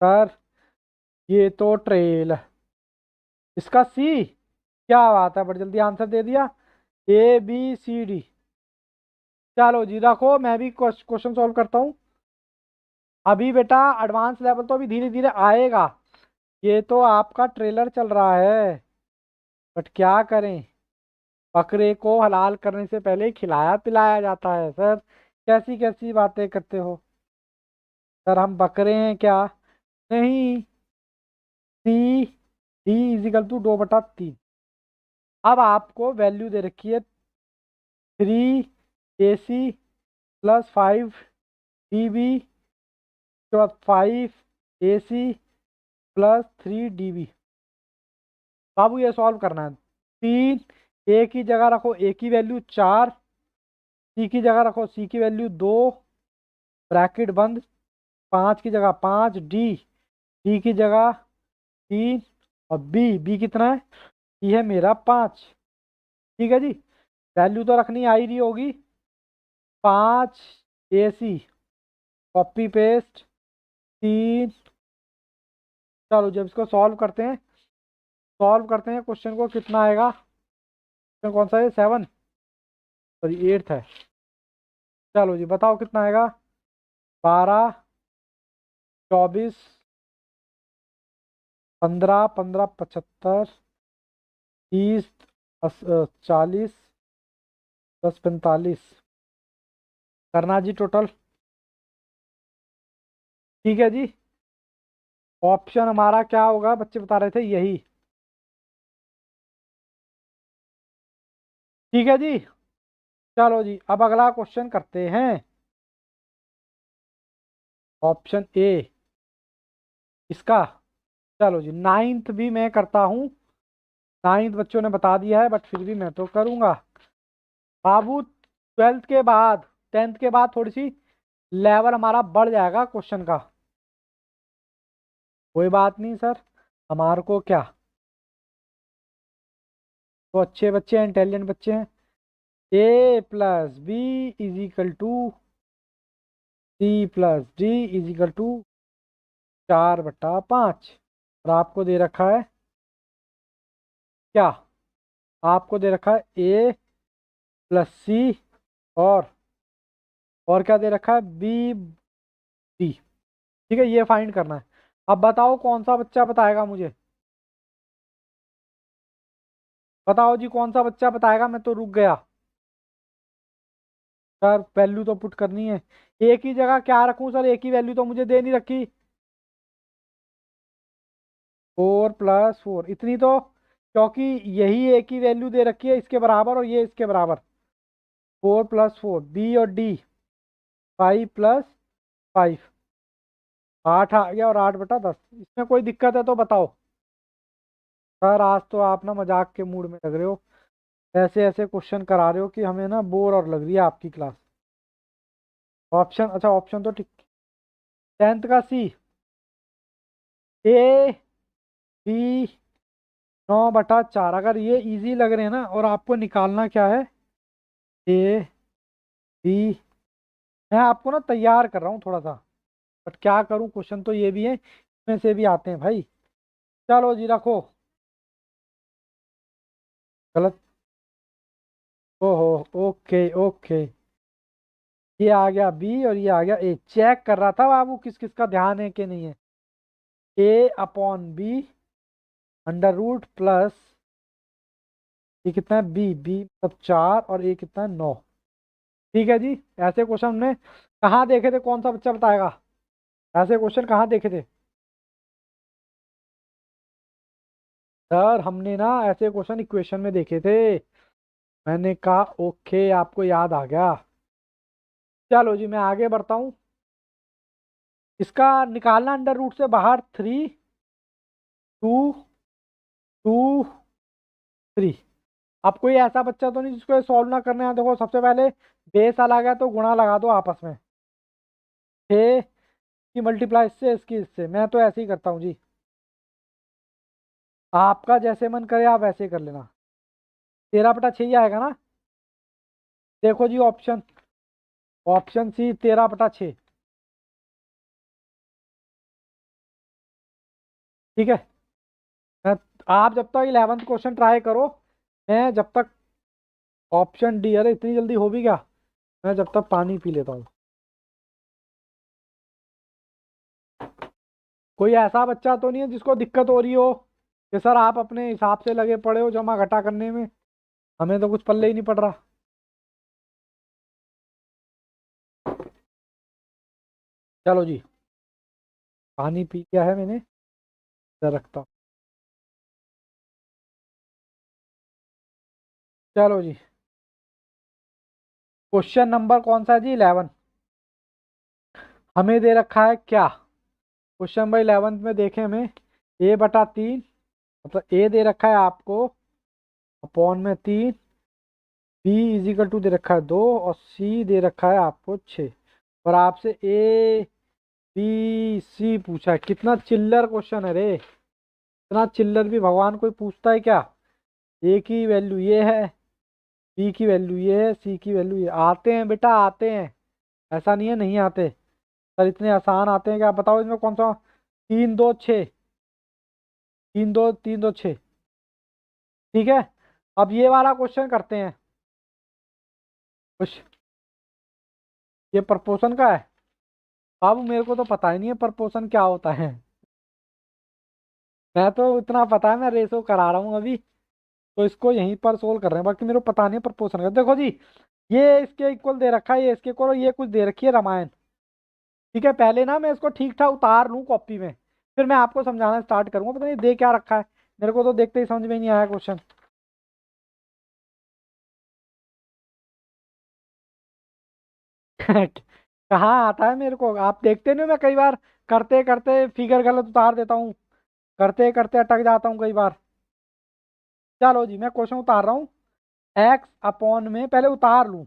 सर, ये तो ट्रेल, इसका सी। क्या बात है, बड़ी जल्दी आंसर दे दिया। ABCD। चलो जी रखो, मैं भी क्वेश्चन सॉल्व करता हूँ। अभी बेटा एडवांस लेवल तो अभी धीरे धीरे आएगा। ये तो आपका ट्रेलर चल रहा है, बट क्या करें, बकरे को हलाल करने से पहले ही खिलाया पिलाया जाता है सर। कैसी कैसी बातें करते हो सर, हम बकरे हैं क्या? नहीं। C D is equal to 2/3। अब आपको वैल्यू दे रखी है 3AC प्लस 5DB के बाद 5AC प्लस 3DB। बाबू ये सॉल्व करना है। 3, ए की जगह रखो ए की वैल्यू 4, सी की जगह रखो सी की वैल्यू 2, ब्रैकेट बंद। 5 की जगह 5, डी की जगह 3, और बी कितना है? ये है मेरा 5। ठीक है जी, वैल्यू तो रखनी आ ही रही होगी। 5AC, copy paste 3। चलो जब इसको सॉल्व करते हैं क्वेश्चन को, कितना आएगा? क्वेश्चन कौन सा है? 7, सॉरी 8 है। चलो जी बताओ कितना आएगा। 12, 24, 15, 15, 75, 30, 40, 10, 45 करना जी टोटल। ठीक है जी, ऑप्शन हमारा क्या होगा बच्चे बता रहे थे, यही। ठीक है जी, चलो जी अब अगला क्वेश्चन करते हैं। ऑप्शन ए इसका। चलो जी, 9th भी मैं करता हूँ। 9th बच्चों ने बता दिया है, बट फिर भी मैं तो करूंगा। बाबू 12th के बाद, 10th के बाद थोड़ी सी लेवल हमारा बढ़ जाएगा क्वेश्चन का। कोई बात नहीं सर, हमारे को क्या, तो अच्छे बच्चे हैं, इंटेलिजेंट बच्चे हैं। A+B is equal to C+D is equal to 4/5। और आपको दे रखा है क्या? आपको दे रखा है A+C, और और क्या दे रखा है? B D। ठीक है, ये फाइंड करना है। अब बताओ कौन सा बच्चा बताएगा मुझे? बताओ जी कौन सा बच्चा बताएगा, मैं तो रुक गया। सर वैल्यू तो पुट करनी है। ए की जगह क्या रखूं सर? ए की वैल्यू तो मुझे दे नहीं रखी। 4+4 इतनी तो, क्योंकि यही ए की वैल्यू दे रखी है इसके बराबर, और ये इसके बराबर। 4+4, बी और डी 5+5, 8 आ गया, और 8/10। इसमें कोई दिक्कत है तो बताओ। सर आज तो आप ना मजाक के मूड में लग रहे हो, ऐसे ऐसे क्वेश्चन करा रहे हो कि हमें ना बोर और लग रही है आपकी क्लास। ऑप्शन, अच्छा ऑप्शन तो ठीक। 10th का सी। A B 9/4। अगर ये इजी लग रहे हैं ना, और आपको निकालना क्या है? A B। मैं आपको ना तैयार कर रहा हूँ थोड़ा सा, बट क्या करूँ, क्वेश्चन तो ये भी है, इसमें से भी आते हैं भाई। चलो जी रखो। गलत। ओहो, ओके ओके। ये आ गया बी और ये आ गया ए। चेक कर रहा था बाबू किस किस का ध्यान है कि नहीं है। A/B अंडर रूट प्लस, ये कितना है? बी मतलब 4, और ये कितना है? 9। ठीक है जी, ऐसे क्वेश्चन हमने कहाँ देखे थे? कौन सा बच्चा बताएगा? ऐसे क्वेश्चन कहाँ देखे थे? सर हमने ना ऐसे क्वेश्चन इक्वेशन में देखे थे। मैंने कहा ओके, आपको याद आ गया। चलो जी, मैं आगे बढ़ता हूँ। इसका निकालना अंडर रूट से बाहर 3 2 2 3। अब कोई ऐसा बच्चा तो नहीं जिसको ये सॉल्व ना करने आए। देखो सबसे पहले बेस अलग है तो गुणा लगा दो आपस में। 6 की मल्टीप्लाई इससे, इसकी इससे। मैं तो ऐसे ही करता हूँ जी। आपका जैसे मन करे आप वैसे कर लेना। 13/6 ही आएगा ना। देखो जी ऑप्शन, ऑप्शन सी 13/6। ठीक है। मैं- आप जब तक 11th क्वेश्चन ट्राई करो, मैं जब तक ऑप्शन डी। अरे इतनी जल्दी हो भी गया। मैं जब तक पानी पी लेता हूँ। कोई ऐसा बच्चा तो नहीं है जिसको दिक्कत हो रही हो कि सर आप अपने हिसाब से लगे पड़े हो जमा घटा करने में, हमें तो कुछ पल्ले ही नहीं पड़ रहा। चलो जी, पानी पी लिया है मैंने, इधर रखता हूँ। चलो जी, क्वेश्चन नंबर कौन सा है जी? 11। हमें दे रखा है क्या? क्वेश्चन नंबर 11 में देखें हमें a/3, मतलब a दे रखा है आपको अपॉन में 3, b इजिकल टू दे रखा है 2, और c दे रखा है आपको 6। और आपसे a b c पूछा है। कितना चिल्लर क्वेश्चन है रे। इतना चिल्लर भी भगवान कोई पूछता है क्या? a की वैल्यू ये है, b की वैल्यू ये है, c की वैल्यू ये। आते हैं बेटा आते हैं, ऐसा नहीं है नहीं आते। सर इतने आसान आते हैं कि आप बताओ इसमें कौन सा। 3 2 6, 3 2 3 2 6। ठीक है। अब ये वाला क्वेश्चन करते हैं कुछ। ये प्रपोर्शन का है। बाबू मेरे को तो पता ही नहीं है प्रपोर्शन क्या होता है। मैं तो इतना पता है, मैं रेसो करा रहा हूँ अभी, तो इसको यहीं पर सोल्व कर रहे हैं। बाकी मेरे को पता नहीं है प्रपोर्शन का। देखो जी, ये इसके इक्वल दे रखा है, ये इसके इक्वल, और ये कुछ दे रखी है रामायण। ठीक है, पहले ना मैं इसको ठीक ठाक उतार लूँ कॉपी में, फिर मैं आपको समझाना स्टार्ट करूंगा। पता नहीं दे क्या रखा है, मेरे को तो देखते ही समझ में ही नहीं आया क्वेश्चन। कहाँ आता है मेरे को, आप देखते नहीं हो मैं कई बार करते करते फिगर गलत उतार देता हूँ, करते करते अटक जाता हूँ कई बार। चलो जी, मैं क्वेश्चन उतार रहा हूँ। एक्स अपॉन में पहले उतार लूँ,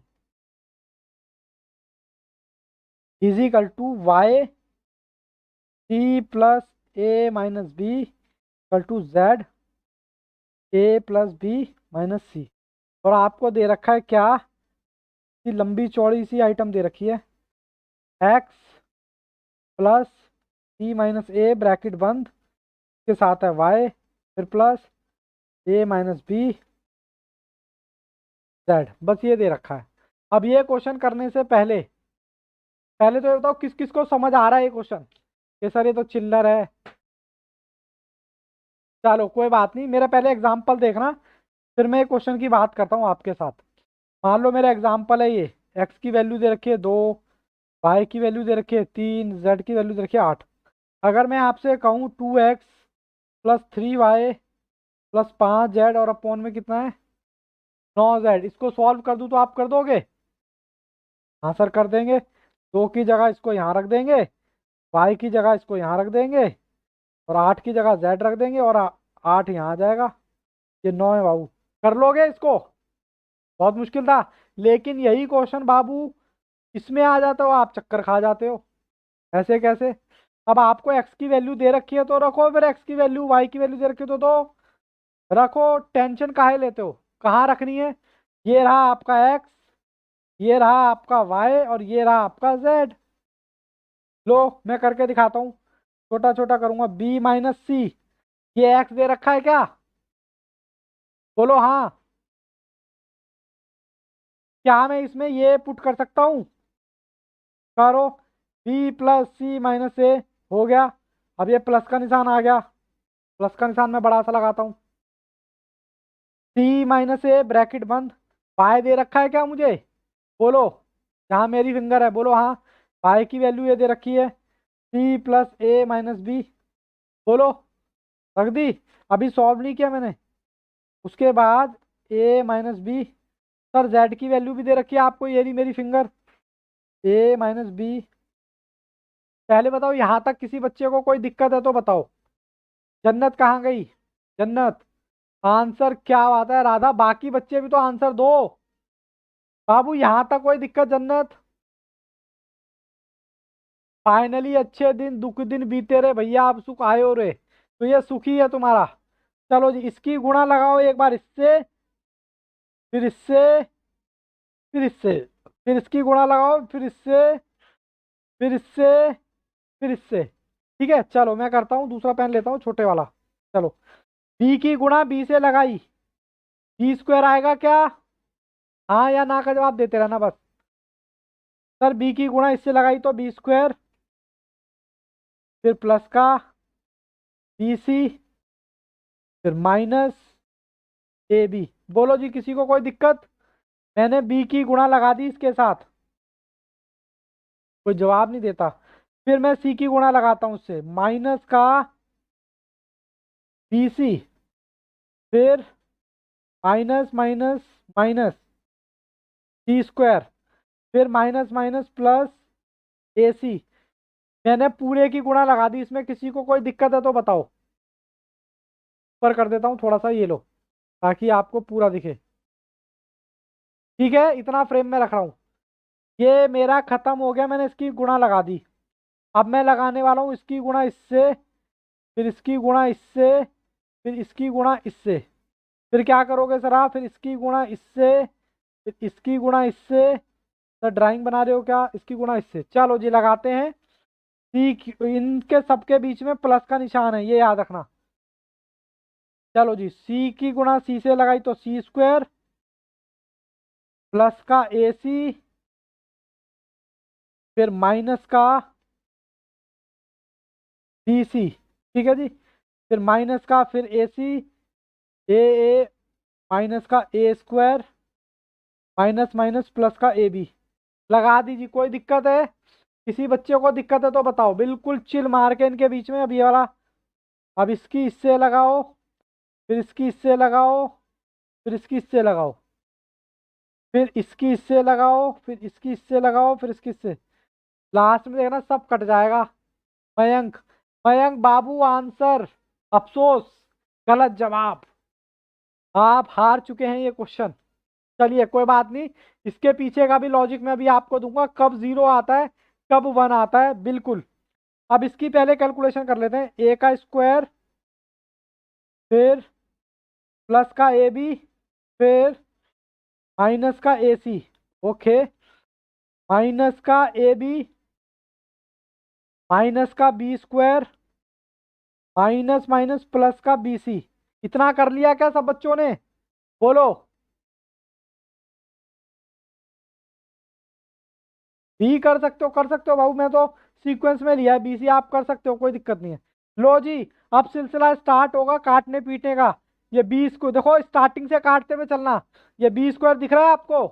is equal to Y C plus A minus B equal to Z A plus B minus C. और आपको दे रखा है क्या? कि लंबी चौड़ी सी आइटम दे रखी है। X plus C minus A bracket बंद के साथ है वाई, फिर plus A minus B Z. बस ये दे रखा है। अब ये क्वेश्चन करने से पहले, पहले तो ये बताओ किस किस को समझ आ रहा है ये क्वेश्चन। ये सर ये तो चिल्लर है। चलो कोई बात नहीं, मेरा पहले एग्जाम्पल देखना, फिर मैं क्वेश्चन की बात करता हूँ आपके साथ। मान लो मेरा एग्जाम्पल है ये। एक्स की वैल्यू दे रखी है 2, वाई की वैल्यू दे रखी है 3, जेड की वैल्यू दे रखी है 8। अगर मैं आपसे कहूँ 2x plus 3y plus 5z और अपॉन में कितना है 9z, इसको सॉल्व कर दूँ तो आप कर दोगे? हाँ सर कर देंगे। 2 की जगह इसको यहाँ रख देंगे, वाई की जगह इसको यहाँ रख देंगे, और 8 की जगह जेड रख देंगे, और 8 यहाँ आ जाएगा। ये 9 है बाबू। कर लोगे इसको? बहुत मुश्किल था, लेकिन यही क्वेश्चन बाबू इसमें आ जाता हो आप चक्कर खा जाते हो। ऐसे कैसे? अब आपको एक्स की वैल्यू दे रखी है तो रखो, फिर एक्स की वैल्यू, वाई की वैल्यू दे रखी है तो दो। रखो, टेंशन काहे लेते हो? कहाँ रखनी है? ये रहा आपका एक्स, ये रहा आपका वाई, और ये रहा आपका जेड। लो मैं करके दिखाता हूँ, छोटा छोटा करूंगा। बी माइनस सी, ये एक्स दे रखा है क्या? बोलो हाँ। क्या मैं इसमें ये पुट कर सकता हूँ? करो। बी प्लस सी माइनस ए हो गया। अब ये प्लस का निशान आ गया, प्लस का निशान मैं बड़ा सा लगाता हूँ। सी माइनस ए ब्रैकेट बंद। पाई दे रखा है क्या मुझे? बोलो, जहाँ मेरी फिंगर है बोलो हाँ। पाई की वैल्यू ये दे रखी है, सी प्लस ए माइनस बी। बोलो। रख दी। अभी सॉल्व नहीं किया मैंने। उसके बाद ए माइनस बी। सर जेड की वैल्यू भी दे रखी है आपको, ये रही मेरी फिंगर। ए माइनस बी। पहले बताओ यहाँ तक किसी बच्चे को कोई दिक्कत है तो बताओ। जन्नत कहाँ गई? जन्नत आंसर क्या बात है राधा, बाकी बच्चे भी तो आंसर दो। बाबू यहाँ तक कोई दिक्कत जन्नत? फाइनली अच्छे दिन दुख दिन बीते रहे भैया, आप सुख आए हो रे, तो ये सुखी है तुम्हारा। चलो जी, इसकी गुणा लगाओ एक बार इससे, फिर इससे, फिर इससे, फिर इसकी गुणा लगाओ, फिर इससे, फिर इससे, फिर इससे। ठीक है, चलो मैं करता हूँ, दूसरा पेन लेता हूँ छोटे वाला। चलो, बी की गुणा बी से लगाई, बी स्क्वायर आएगा क्या? हाँ या ना का जवाब देते रहना बस। सर बी की गुणा इससे लगाई तो बी स्क्वायर, फिर प्लस का बी सी, फिर माइनस ए बी। बोलो जी, किसी को कोई दिक्कत? मैंने बी की गुणा लगा दी इसके साथ, कोई जवाब नहीं देता। फिर मैं सी की गुणा लगाता हूँ उससे, माइनस का बी सी, फिर माइनस माइनस माइनस सी स्क्वायर, फिर माइनस माइनस प्लस ए सी। मैंने पूरे की गुणा लगा दी इसमें, किसी को कोई दिक्कत है तो बताओ। ऊपर कर देता हूँ थोड़ा सा, ये लो, ताकि आपको पूरा दिखे। ठीक है, इतना फ्रेम में रख रहा हूँ। ये मेरा खत्म हो गया, मैंने इसकी गुणा लगा दी। अब मैं लगाने वाला हूँ इसकी गुणा इससे, फिर इसकी गुणा इससे, फिर इसकी गुणा इससे। फिर क्या करोगे सर आप? फिर इसकी गुणा इससे, फिर इसकी गुणा इससे। सर ड्राइंग बना रहे हो क्या? इसकी गुणा इससे। चलो जी लगाते हैं। इनके सबके बीच में प्लस का निशान है, ये याद रखना। चलो जी, सी की गुणा सी से लगाई तो सी स्क्वायर, प्लस का ए सी, फिर माइनस का बी सी। ठीक है जी, फिर माइनस का, फिर ए सी, ए माइनस का ए स्क्वायर, माइनस माइनस प्लस का ए बी। लगा दीजिए, कोई दिक्कत है? किसी बच्चे को दिक्कत है तो बताओ। बिल्कुल चिल मार के इनके बीच में अब ये वाला। अब इसकी इससे लगाओ, फिर इसकी इससे लगाओ, फिर इसकी इससे लगाओ, फिर इसकी इससे लगाओ, फिर इसकी इससे लगाओ, फिर इसकी इससे। लास्ट में देखना सब कट जाएगा। मयंक, मयंक बाबू आंसर, अफसोस, गलत जवाब। आप हार चुके हैं ये क्वेश्चन। चलिए कोई बात नहीं, इसके पीछे का भी लॉजिक मैं अभी आपको दूंगा, कब जीरो आता है, कब वन आता है, बिल्कुल। अब इसकी पहले कैलकुलेशन कर लेते हैं। ए का स्क्वायर, फिर प्लस का ए बी, फिर माइनस का ए सी। ओके, माइनस का ए बी, माइनस का B square, minus minus plus का बी सी। इतना कर लिया क्या सब बच्चों ने? बोलो। बी कर सकते हो, कर सकते हो बाबू, मैं तो सीक्वेंस में लिया है। बी सी आप कर सकते हो, कोई दिक्कत नहीं है। लो जी, अब सिलसिला स्टार्ट होगा काटने पीटने का। ये 20 को देखो, स्टार्टिंग से काटते हुए चलना। ये बी स्क्वायर दिख रहा है आपको,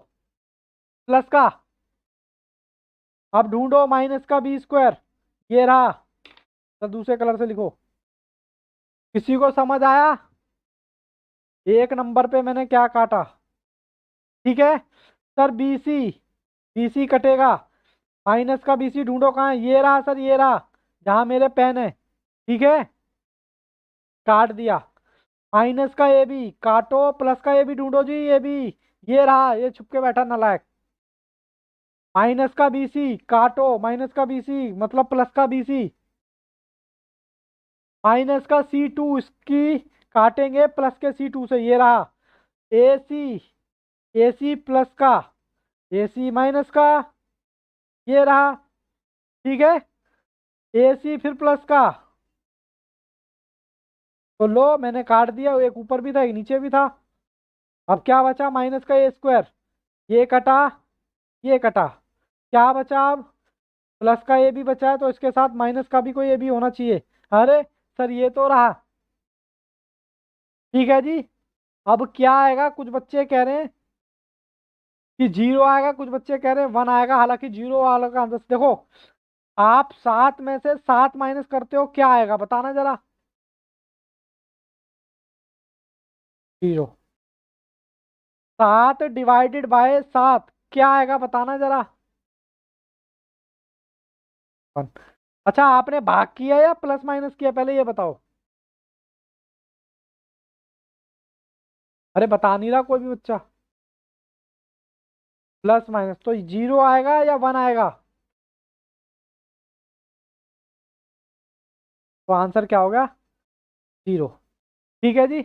प्लस का। अब ढूंढो माइनस का बी स्क्वायर, ये रहा। तो दूसरे कलर से लिखो। किसी को समझ आया? एक नंबर पे मैंने क्या काटा? ठीक है sir, B C, B C कटेगा। माइनस का बी सी ढूंढो, कहाँ है? ये रहा सर, ये रहा, जहां मेरे पेन है। ठीक है, काट दिया। माइनस का ए बी काटो, प्लस का ए बी ढूंढो जी, ये भी, ये रहा, ये छुप के बैठा नालायक। माइनस का बी सी काटो, माइनस का बी सी मतलब प्लस का बी सी। माइनस का सी टू, इसकी काटेंगे प्लस के सी टू से, ये रहा। ए सी, ए सी प्लस का, ए सी माइनस का, ये रहा। ठीक है, ए सी फिर प्लस का। तो लो मैंने काट दिया, एक ऊपर भी था एक नीचे भी था। अब क्या बचा? माइनस का ए स्क्वायर, ये कटा, ये कटा। क्या बचा अब? प्लस का ए भी बचा है, तो इसके साथ माइनस का भी कोई ए भी होना चाहिए। अरे सर, ये तो रहा। ठीक है जी, अब क्या आएगा? कुछ बच्चे कह रहे हैं कि जीरो आएगा, कुछ बच्चे कह रहे हैं वन आएगा। हालांकि जीरो वाला का आंसर देखो, आप सात में से सात माइनस करते हो, क्या आएगा बताना जरा। 0। 7 डिवाइडेड बाय 7 क्या आएगा बताना जरा। 1। अच्छा आपने भाग किया या प्लस माइनस किया पहले ये बताओ। अरे बता नहीं रहा कोई भी बच्चा। प्लस माइनस तो 0 आएगा या 1 आएगा। तो आंसर क्या होगा 0। ठीक है जी।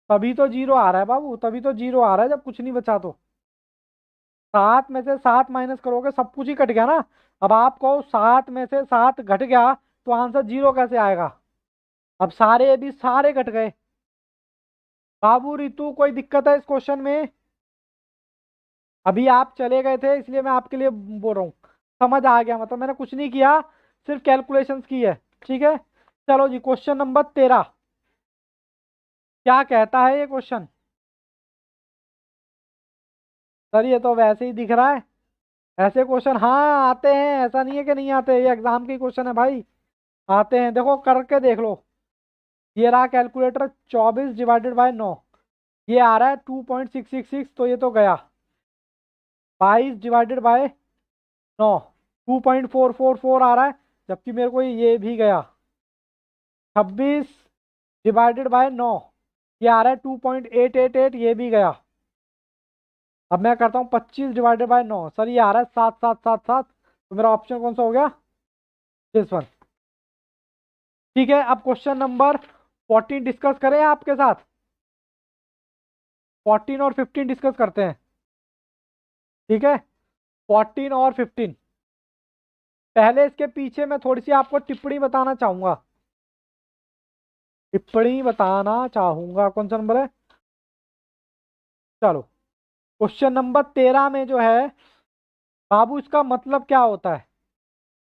तभी तो 0 आ रहा है बाबू, तभी तो 0 आ रहा है जब कुछ नहीं बचा तो। 7 में से 7 माइनस करोगे सब कुछ ही कट गया ना। अब आप कहो 7 में से 7 घट गया तो आंसर 0 कैसे आएगा। अब सारे भी सारे घट गए। बाबू रितु कोई दिक्कत है इस क्वेश्चन में। अभी आप चले गए थे इसलिए मैं आपके लिए बोल रहा हूँ। समझ आ गया मतलब मैंने कुछ नहीं किया, सिर्फ कैलकुलेशंस की है। ठीक है। चलो जी क्वेश्चन नंबर 13 क्या कहता है ये क्वेश्चन। सर ये तो वैसे ही दिख रहा है। ऐसे क्वेश्चन हाँ आते हैं, ऐसा नहीं है कि नहीं आते, ये एग्जाम के क्वेश्चन है भाई। आते हैं देखो करके देख लो। ये रहा कैलकुलेटर 24/9। ये आ रहा है 2.666 तो ये तो गया। 22/9 2.444 आ रहा है, जबकि मेरे को ये भी गया। 26/9 ये आ रहा है 2.888 ये भी गया। अब मैं करता हूँ 25/9 सर ये आ रहा है 7777 तो मेरा ऑप्शन कौन सा हो गया दिस वन। ठीक है अब क्वेश्चन नंबर 14 डिस्कस करें आपके साथ। 14 और 15 डिस्कस करते हैं। ठीक है 14 और 15। पहले इसके पीछे मैं थोड़ी सी आपको टिप्पणी बताना चाहूंगा। टिप्पणी बताना चाहूंगा कौन सा नंबर है। चलो क्वेश्चन नंबर 13 में जो है बाबू इसका मतलब क्या होता है।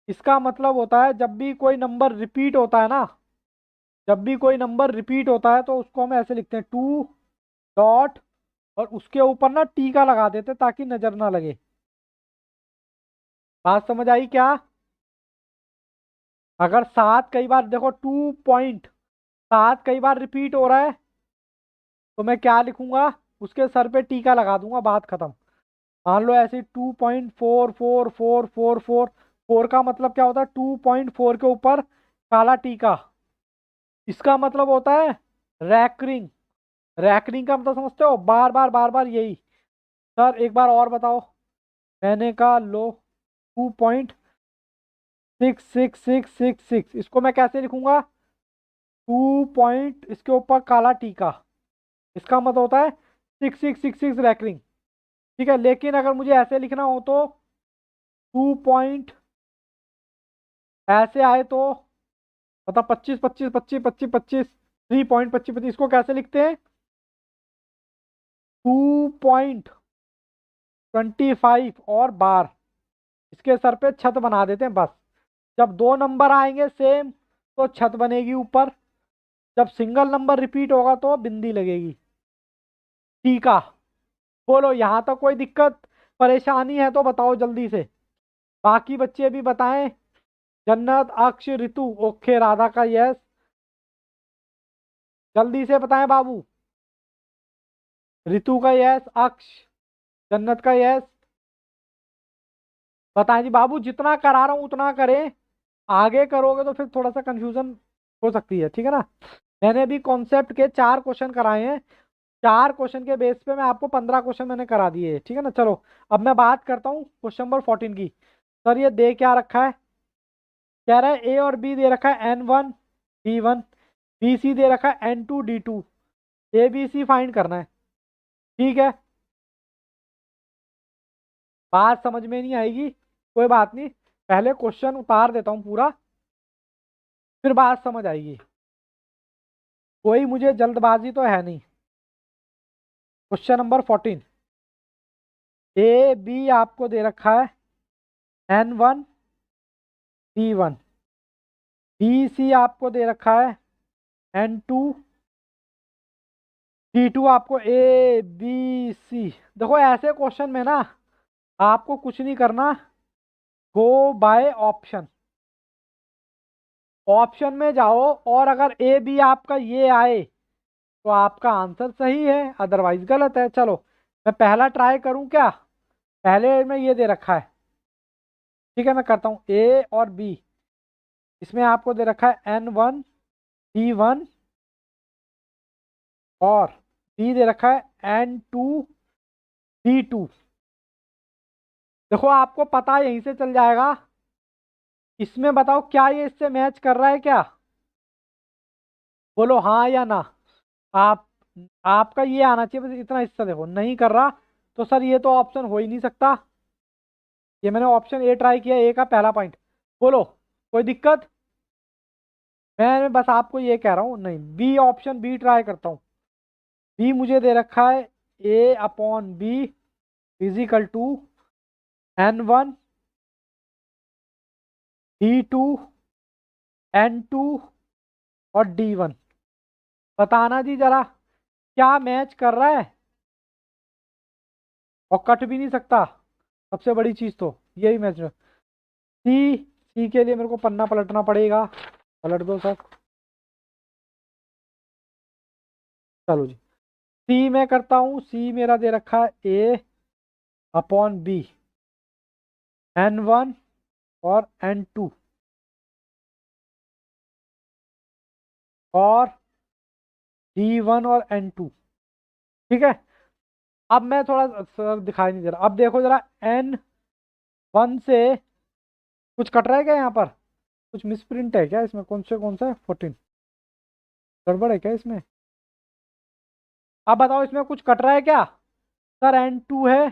इसका मतलब होता है जब भी कोई नंबर रिपीट होता है ना, जब भी कोई नंबर रिपीट होता है तो उसको हम ऐसे लिखते हैं 2 डॉट और उसके ऊपर ना टीका लगा देते हैं ताकि नजर ना लगे। बात समझ आई क्या। अगर 7 कई बार देखो 2.7 कई बार रिपीट हो रहा है तो मैं क्या लिखूंगा उसके सर पे टीका लगा दूंगा, बात खत्म। मान लो ऐसे 2.44444 4 का मतलब क्या होता है 2.4 के ऊपर काला टीका। इसका मतलब होता है रैकरिंग। रैकरिंग का मतलब समझते हो बार बार यही। सर एक बार और बताओ। मैंने कहा लो 2.66666 इसको मैं कैसे लिखूंगा 2 इसके ऊपर काला टीका। इसका मतलब होता है 6666 रैकरिंग। ठीक है लेकिन अगर मुझे ऐसे लिखना हो तो 2 ऐसे आए तो मतलब 25 25 25 25 3.25 25 इसको कैसे लिखते हैं 2.25 और बार इसके सर पे छत बना देते हैं बस। जब दो नंबर आएंगे सेम तो छत बनेगी ऊपर, जब सिंगल नंबर रिपीट होगा तो बिंदी लगेगी। ठीक है बोलो यहाँ तक कोई दिक्कत परेशानी है तो बताओ जल्दी से। बाकी बच्चे भी बताएं। जन्नत अक्ष ऋतु ओके राधा का यस। जल्दी से बताएं बाबू। ऋतु का यस, अक्ष, जन्नत का यस। बताएं जी बाबू जितना करा रहा हूं उतना करें, आगे करोगे तो फिर थोड़ा सा कंफ्यूजन हो सकती है। ठीक है ना। मैंने अभी कॉन्सेप्ट के 4 क्वेश्चन कराए हैं, 4 क्वेश्चन के बेस पे मैं आपको 15 क्वेश्चन मैंने करा दिए। ठीक है ना। चलो अब मैं बात करता हूँ क्वेश्चन नंबर 14 की। सर ये दे क्या रखा है, कह रहा है ए और बी दे रखा है N1 B1 BC दे रखा है N2 D2। ABC फाइंड करना है। ठीक है बात समझ में नहीं आएगी कोई बात नहीं, पहले क्वेश्चन उतार देता हूँ पूरा फिर बात समझ आएगी। कोई मुझे जल्दबाजी तो है नहीं। क्वेश्चन नंबर 14 A B आपको दे रखा है N1 D1 BC आपको दे रखा है N2 D2 आपको ABC। देखो ऐसे क्वेश्चन में ना आपको कुछ नहीं करना, गो बाय ऑप्शन। ऑप्शन में जाओ और अगर ए बी आपका ये आए तो आपका आंसर सही है, अदरवाइज गलत है। चलो मैं पहला ट्राई करूं क्या? पहले में ये दे रखा है, ठीक है, मैं करता हूँ ए और बी। इसमें आपको दे रखा है N1 D1 और बी दे रखा है N2D2। देखो आपको पता यहीं से चल जाएगा। इसमें बताओ क्या ये इससे मैच कर रहा है क्या? बोलो हाँ या ना। आप आपका ये आना चाहिए, बस इतना हिस्सा देखो नहीं कर रहा। तो सर ये तो ऑप्शन हो ही नहीं सकता। ये मैंने ऑप्शन ए ट्राई किया, ए का पहला पॉइंट। बोलो कोई दिक्कत? मैं बस आपको ये कह रहा हूँ, नहीं बी, ऑप्शन बी ट्राई करता हूँ। बी मुझे दे रखा है A/B physical to N1 D2 N2 और D1। बताना जी जरा क्या मैच कर रहा है, और कट भी नहीं सकता। सबसे बड़ी चीज तो यही मैच। सी, सी के लिए मेरे को पन्ना पलटना पड़ेगा। पलट दो सर। चलो जी, सी में करता हूँ। सी मेरा दे रखा है A/B N1 और N2 और D1 और N2। ठीक है, अब मैं थोड़ा सर दिखाई नहीं दे रहा, अब देखो जरा N1 से कुछ कट रहा है क्या यहाँ पर? कुछ मिसप्रिंट है क्या इसमें? कौन सा है 14? गड़बड़ है क्या इसमें? अब बताओ इसमें कुछ कट रहा है क्या? सर N2 है,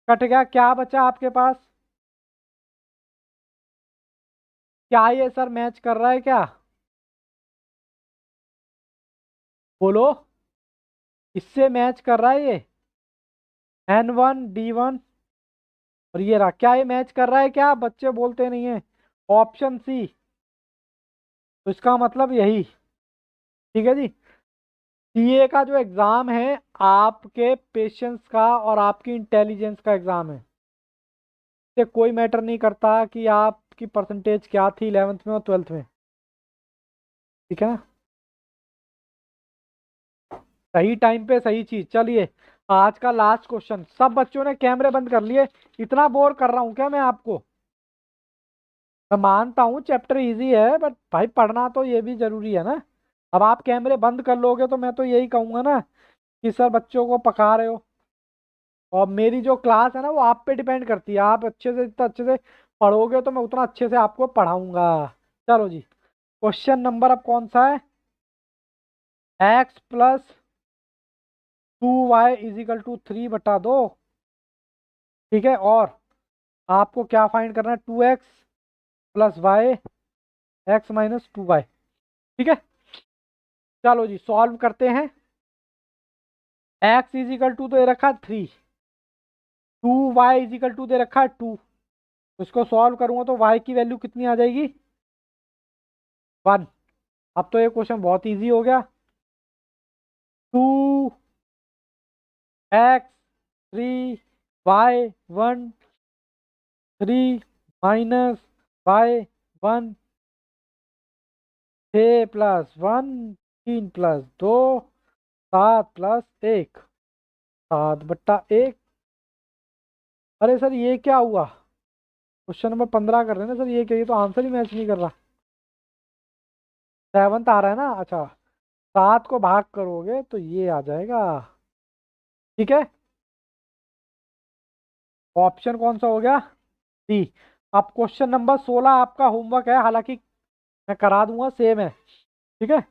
कट गया। क्या बचा आपके पास? क्या ये सर मैच कर रहा है क्या? बोलो, इससे मैच कर रहा है ये N1 D1 और ये रहा। क्या ये मैच कर रहा है क्या? बच्चे बोलते नहीं है। ऑप्शन सी, तो इसका मतलब यही। ठीक है जी, सीए का जो एग्जाम है आपके पेशेंस का और आपकी इंटेलिजेंस का एग्जाम है। इससे कोई मैटर नहीं करता कि आपकी परसेंटेज क्या थी 11th में और 12th में। ठीक है ना, सही टाइम पे सही चीज। चलिए आज का लास्ट क्वेश्चन। सब बच्चों ने कैमरे बंद कर लिए। इतना बोर कर रहा हूं क्या मैं आपको? मैं मानता हूँ चैप्टर इजी है, बट भाई पढ़ना तो ये भी जरूरी है ना। अब आप कैमरे बंद कर लोगे तो मैं तो यही कहूंगा ना कि सर बच्चों को पका रहे हो। और मेरी जो क्लास है ना वो आप पे डिपेंड करती है। आप अच्छे से, जितना अच्छे से पढ़ोगे तो मैं उतना अच्छे से आपको पढ़ाऊंगा। चलो जी, क्वेश्चन नंबर अब कौन सा है? x+2y = 3/2। ठीक है, और आपको क्या फाइंड करना है? 2x+y x-2y। ठीक है, चलो जी सॉल्व करते हैं। x तो ये रखा 3, 2y दे रखा है 2। तो इसको सॉल्व करूंगा तो y की वैल्यू कितनी आ जाएगी? 1। अब तो ये क्वेश्चन बहुत इजी हो गया। 2x 3 y 1 3 -y 1 6+1 3+2 7+1 7/1। अरे सर ये क्या हुआ? क्वेश्चन नंबर 15 कर रहे हैं ना सर, ये क्या? ये तो आंसर ही मैच नहीं कर रहा। 7th आ रहा है ना? अच्छा, 7 को भाग करोगे तो ये आ जाएगा। ठीक है, ऑप्शन कौन सा हो गया? डी। अब क्वेश्चन नंबर 16 आपका होमवर्क है, हालांकि मैं करा दूंगा, सेम है। ठीक है,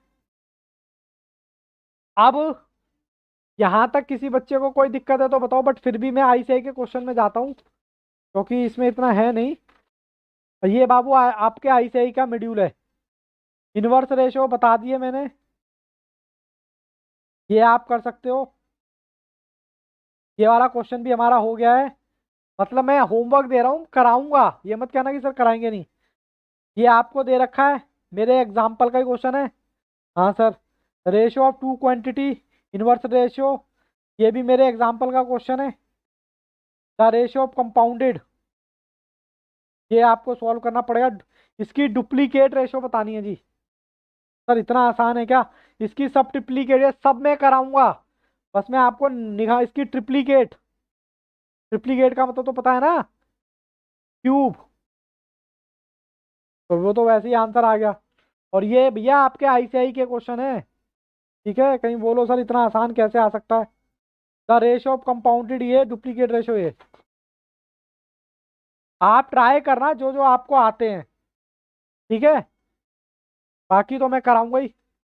अब यहां तक किसी बच्चे को कोई दिक्कत है तो बताओ, बट फिर भी मैं आईसीआई के क्वेश्चन में जाता हूँ क्योंकि इसमें इतना है नहीं। ये बाबू आपके आईसीआई का मॉड्यूल है। इनवर्स रेशो बता दिए मैंने, ये आप कर सकते हो। ये वाला क्वेश्चन भी हमारा हो गया है। मतलब मैं होमवर्क दे रहा हूँ, कराऊंगा, ये मत कहना कि सर कराएंगे नहीं। ये आपको दे रखा है, मेरे एग्जाम्पल का ही क्वेश्चन है। हाँ sir, ratio of two quantity, inverse ratio, ये भी मेरे एग्जाम्पल का क्वेश्चन है। द रेशियो ऑफ कंपाउंडेड, ये आपको सॉल्व करना पड़ेगा। इसकी डुप्लीकेट रेशियो बतानी है जी। सर इतना आसान है क्या? इसकी सब ट्रिप्लीकेट है, सब मैं कराऊंगा। बस मैं आपको निगाह इसकी ट्रिप्लीकेट, ट्रिप्लीकेट का मतलब तो पता है ना, क्यूब। तो वो तो वैसे ही आंसर आ गया। और ये भैया आपके आईसीआई के क्वेश्चन है, ठीक है, कहीं बोलो सर इतना आसान कैसे आ सकता है। द रेशियो ऑफ कंपाउंडेड ये डुप्लीकेट रेशियो ये। आप ट्राई करना जो जो आपको आते हैं, ठीक है, बाकी तो मैं कराऊंगा ही।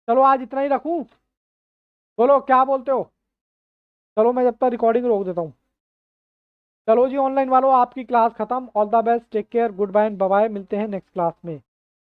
चलो आज इतना ही रखूं, बोलो क्या बोलते हो? चलो मैं जब तक रिकॉर्डिंग रोक देता हूँ। चलो जी ऑनलाइन वालों, आपकी क्लास खत्म। All the best, take care, good bye, bye bye, मिलते हैं नेक्स्ट क्लास में।